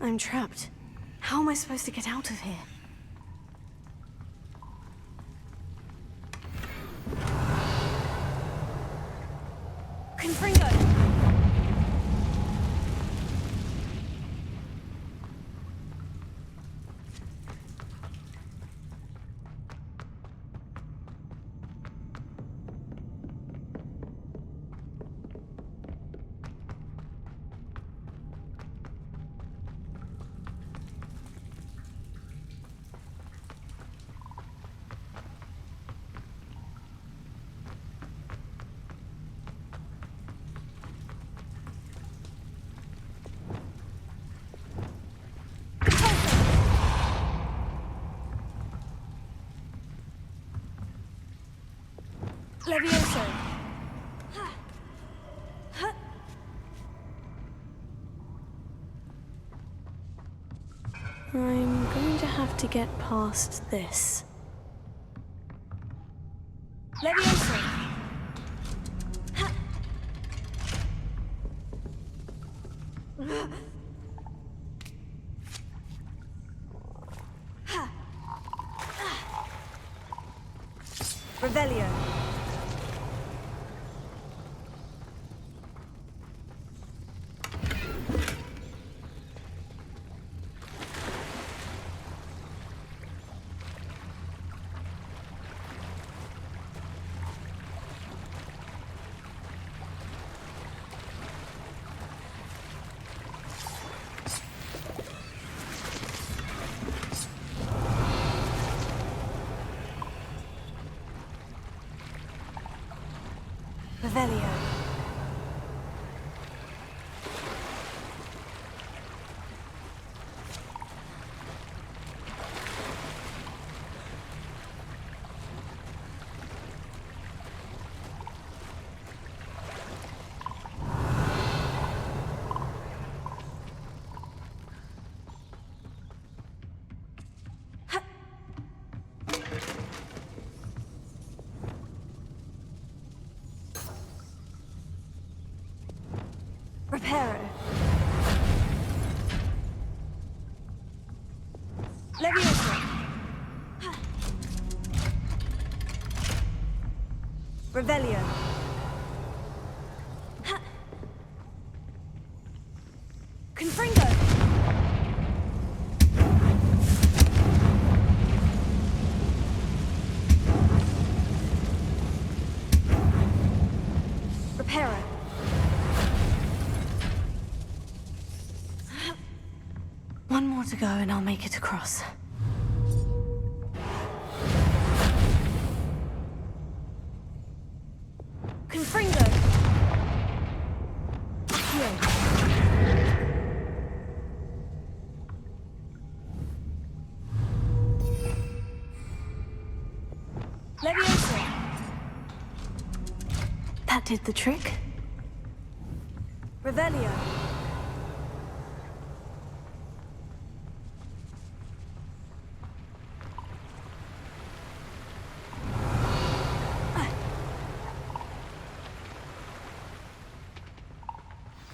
I'm trapped. How am I supposed to get out of here? Confringo! Levioso. I'm going to have to get past this. Levioso. Revelio. Revelio. Reparo. Levioso. Revelio. Confringo. Reparo. One more to go and I'll make it across. Confringo! Here. Levioso! That did the trick. Revelio.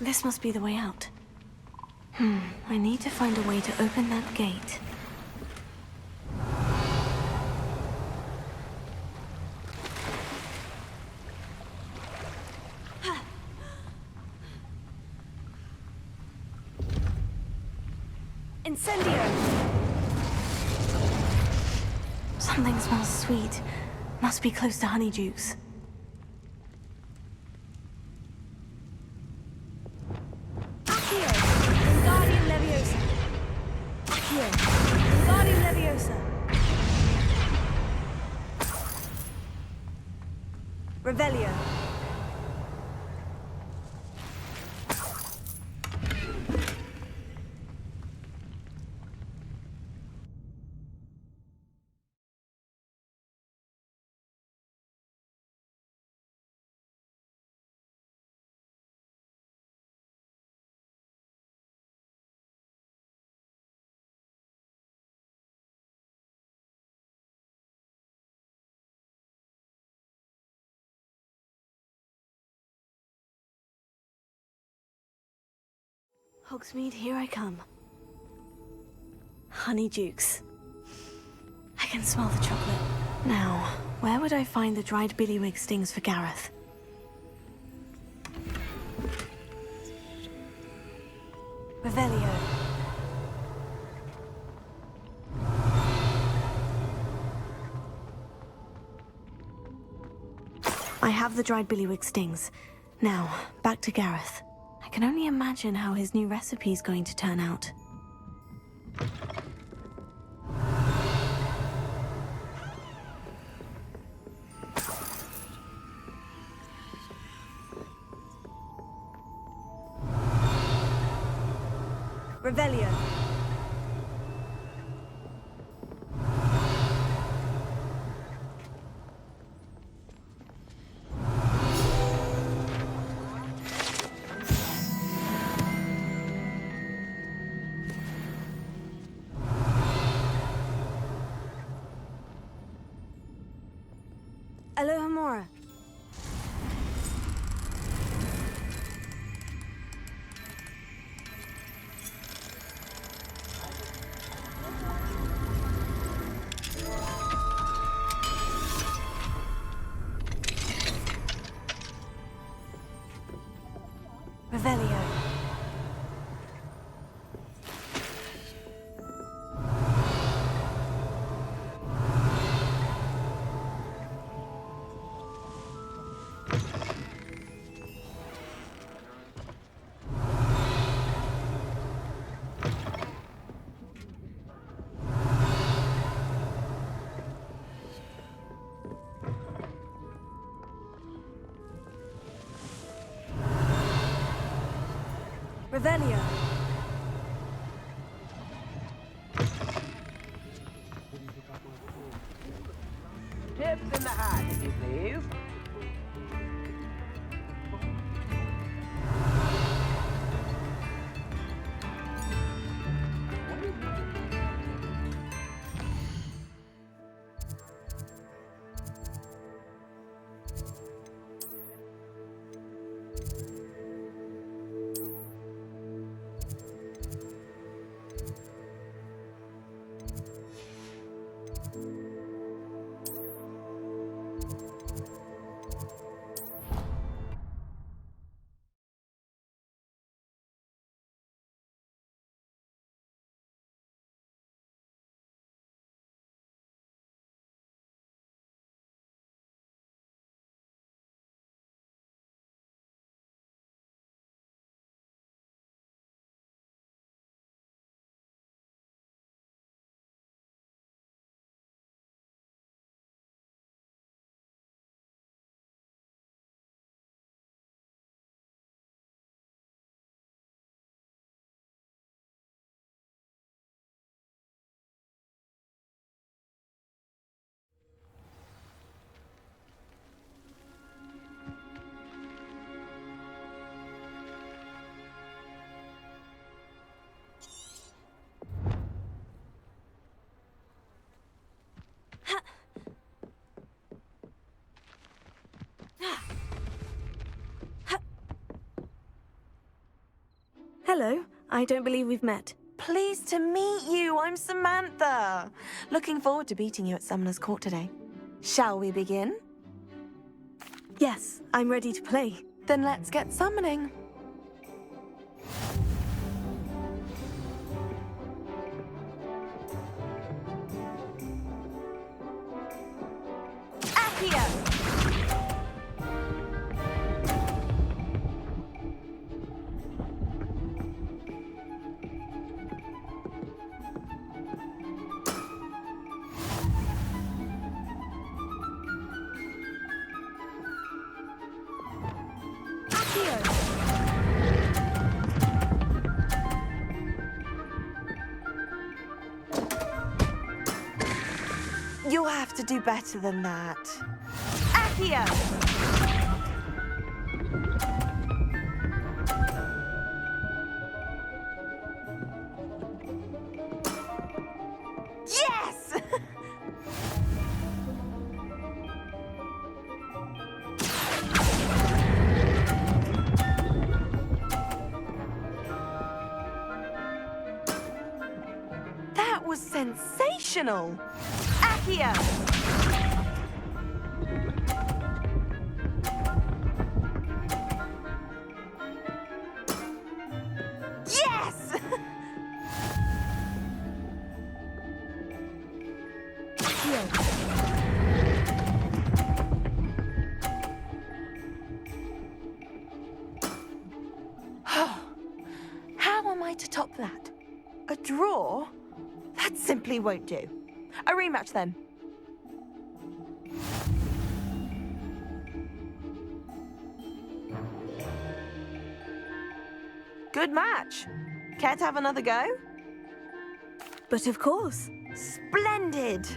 This must be the way out. I need to find a way to open that gate. Incendio! Something smells sweet. Must be close to Honeydukes. Revelio. Hogsmeade, here I come. Honeydukes. I can smell the chocolate. Now, where would I find the dried billywig stings for Gareth? Revelio. I have the dried billywig stings. Now, back to Gareth. I can only imagine how his new recipe's going to turn out. Revelio. Alohomora. Revelio. Revelio. Tips in the hat, if you please. Hello. I don't believe we've met. Pleased to meet you. I'm Samantha. Looking forward to beating you at Summoner's Court today. Shall we begin? Yes, I'm ready to play. Then let's get summoning. Accio! You'll have to do better than that. Accio! Yes! sensational! Accio! Yes! How am I to top that? A draw? That simply won't do. A rematch then. Good match. Care to have another go? But of course. Splendid!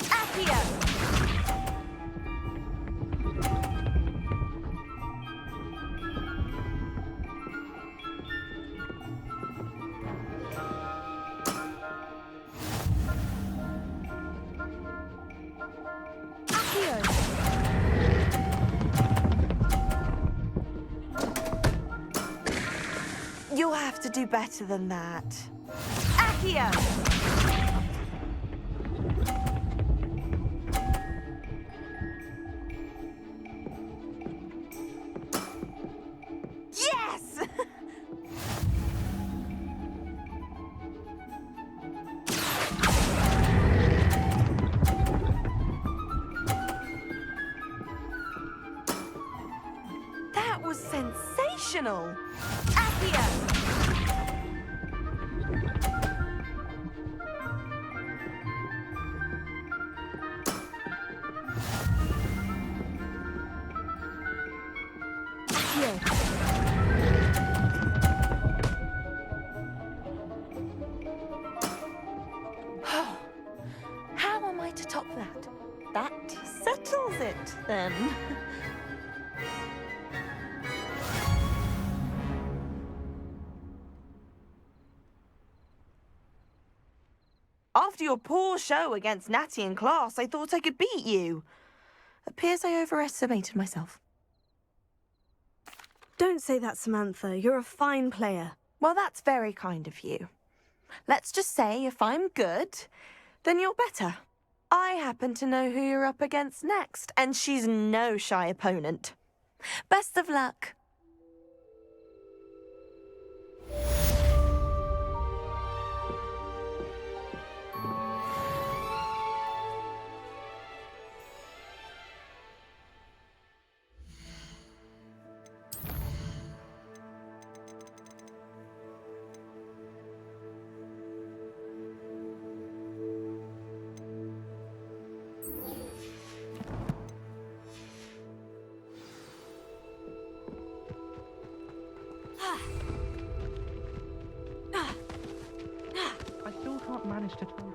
Accio! You'll have to do better than that. Accio! Yes! That was sensational! Accio! How am I to top that? That settles it, then. After your poor show against Natty in class, I thought I could beat you. Appears I overestimated myself. Don't say that, Samantha. You're a fine player. Well, that's very kind of you. Let's just say if I'm good, then you're better. I happen to know who you're up against next, and she's no shy opponent. Best of luck. I still can't manage to tell.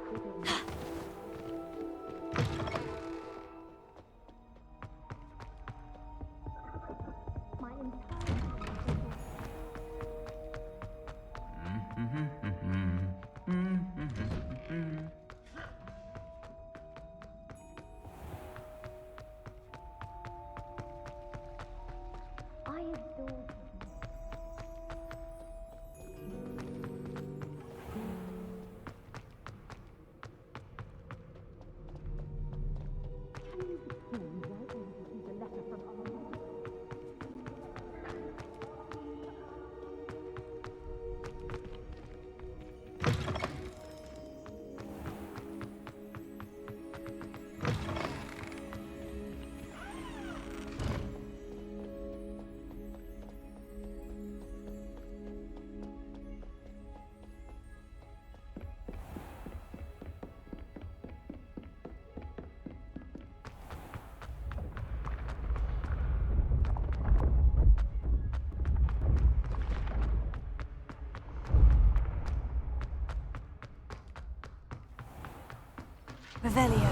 Revelio.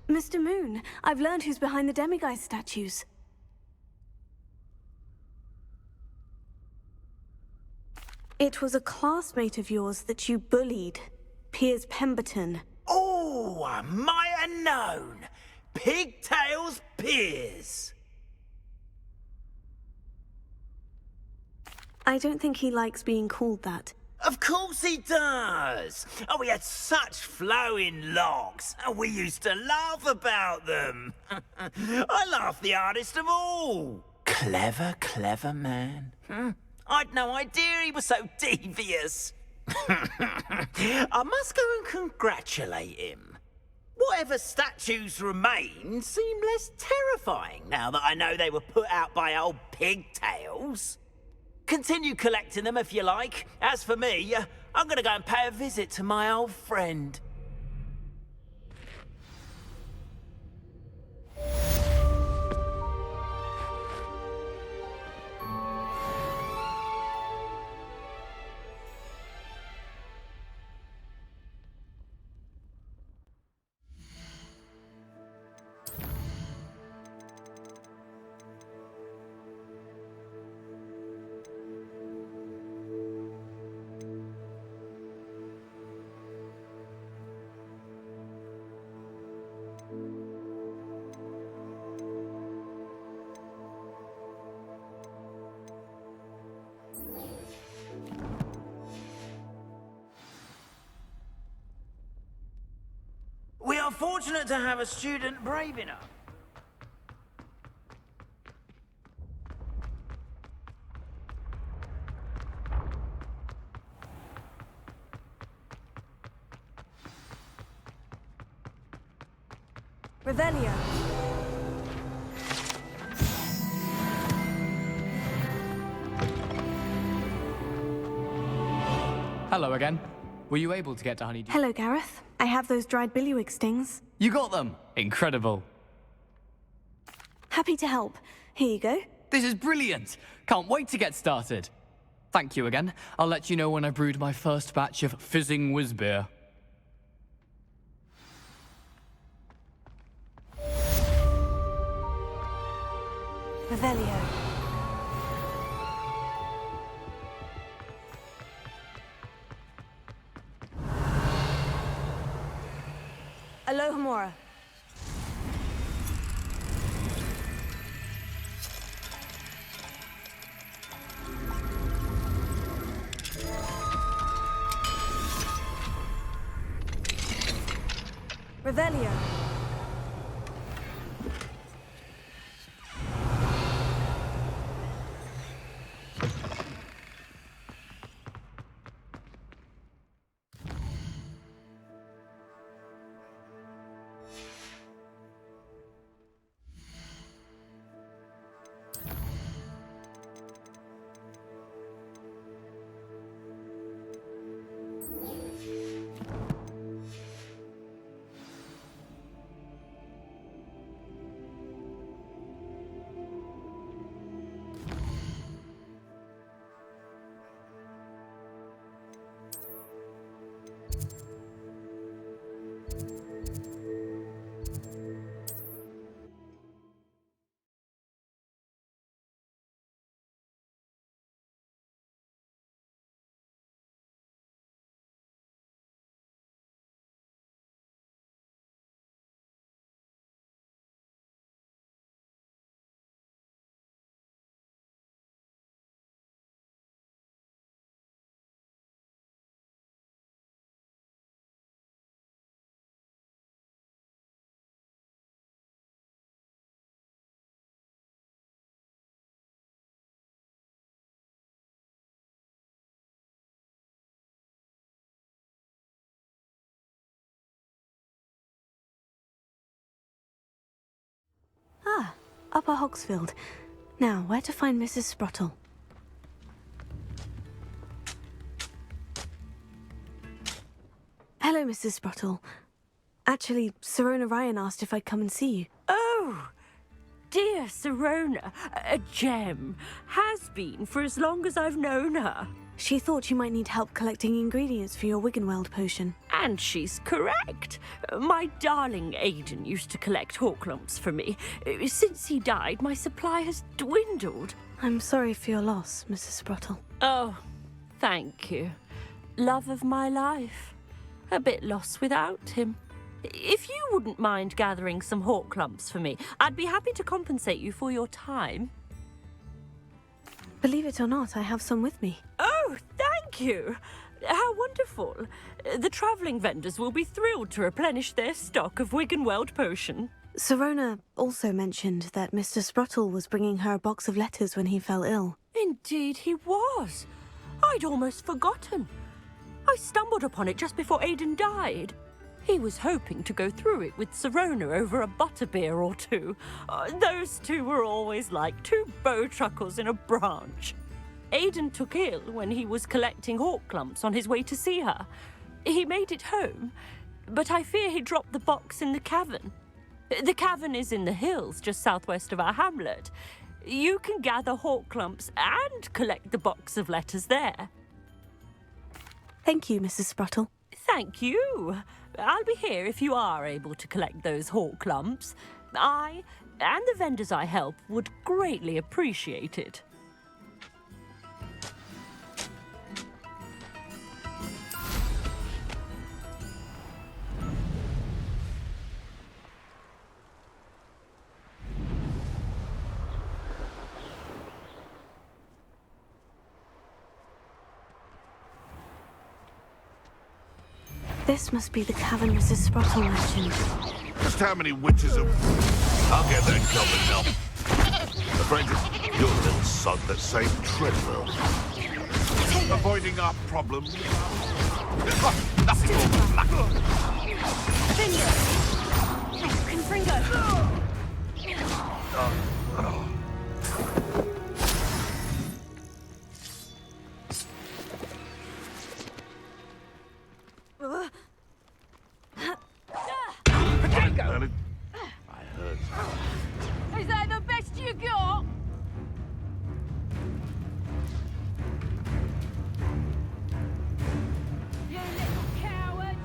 Mr. Moon, I've learned who's behind the demiguise statues. It was a classmate of yours that you bullied, Piers Pemberton. Oh, I might have known. Pigtails Piers. I don't think he likes being called that. Of course he does. Oh, we had such flowing locks, and we used to laugh about them. I laughed the hardest of all. Clever, clever man. I'd no idea he was so devious. I must go and congratulate him. Whatever statues remain seem less terrifying now that I know they were put out by old pigtails. Continue collecting them if you like. As for me, I'm gonna go and pay a visit to my old friend. We are fortunate to have a student brave enough. Revelio. Hello again. Were you able to get to Honeydew? Hello, Gareth. I have those dried billywig stings. You got them! Incredible. Happy to help. Here you go. This is brilliant! Can't wait to get started. Thank you again. I'll let you know when I brewed my first batch of fizzing whiz-beer. Revelio. Alohomora. Revelio. Ah, Upper Hogsfield. Now, where to find Mrs. Sprottle? Hello, Mrs. Sprottle. Actually, Sirona Ryan asked if I'd come and see you. Oh, dear Sirona, a gem. Has been for as long as I've known her. She thought you might need help collecting ingredients for your Wiggenweld potion. And she's correct. My darling Aidan used to collect hawk lumps for me. Since he died, my supply has dwindled. I'm sorry for your loss, Mrs. Sprottle. Oh, Thank you. Love of my life. A bit lost without him. If you wouldn't mind gathering some hawk clumps for me, I'd be happy to compensate you for your time. Believe it or not, I have some with me. Oh, thank you. How wonderful. The travelling vendors will be thrilled to replenish their stock of Wiggenweld potion. Sirona also mentioned that Mr. Sprottle was bringing her a box of letters when he fell ill. Indeed he was. I'd almost forgotten. I stumbled upon it just before Aidan died. He was hoping to go through it with Sirona over a butterbeer or two. Those two were always like two bowtruckles in a branch. Aidan took ill when he was collecting hawk clumps on his way to see her. He made it home, but I fear he dropped the box in the cavern. The cavern is in the hills just southwest of our hamlet. You can gather hawk clumps and collect the box of letters there. Thank you, Mrs. Sprottle. Thank you. I'll be here if you are able to collect those hawk clumps. I and the vendors I help would greatly appreciate it. This must be the cavern Mrs. Sprottle mentioned. Just how many witches have... I'll get that covered now. Afraid it's your little sod that saved Treadwell. Avoiding our problems. Nothing more than luck. Finger! Confringo! I heard. Is that the best you got? You little coward!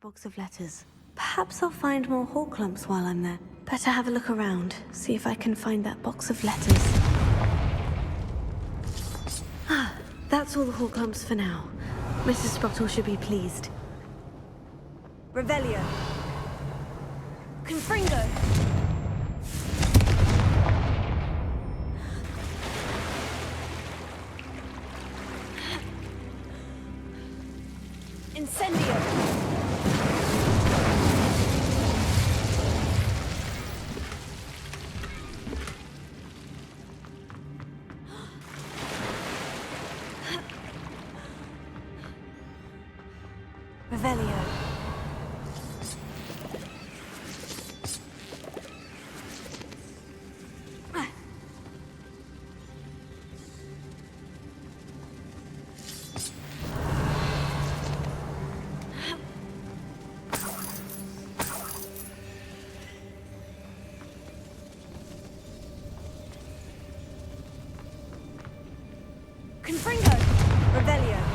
Box of letters. Perhaps I'll find more hawk clumps while I'm there. Better have a look around, see if I can find that box of letters. Ah, that's all the hawk clumps for now. Mrs. Sprottle should be pleased. Revelio. Confringo! Incendio. Revelio. Confringo! Revelio!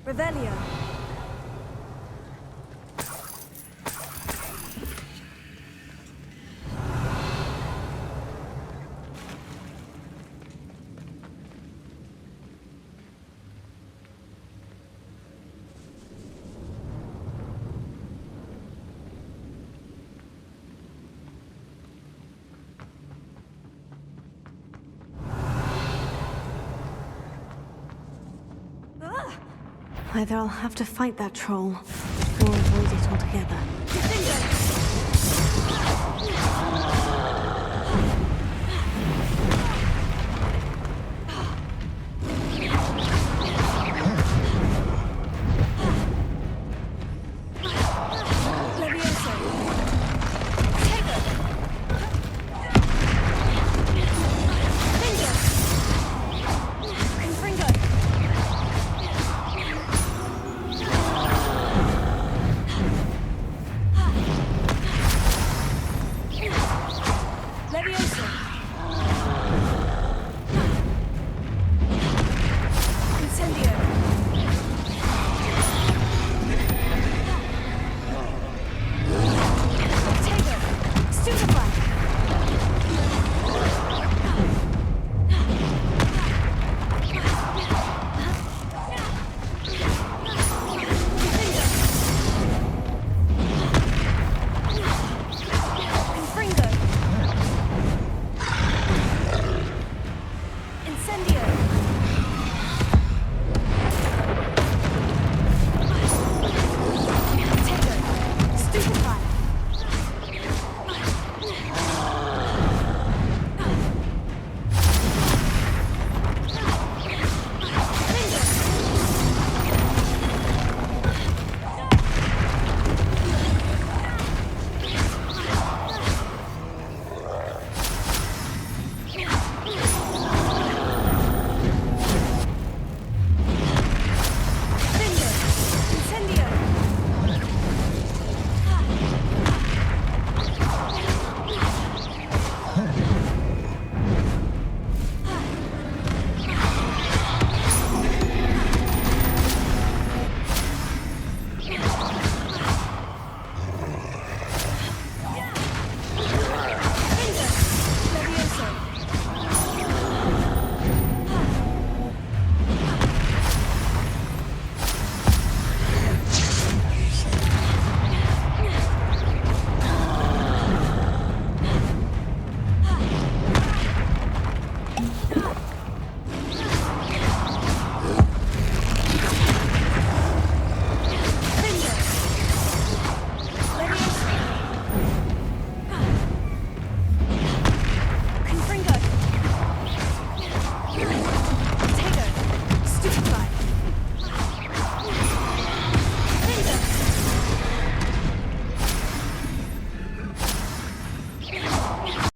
Revelio. Either I'll have to fight that troll,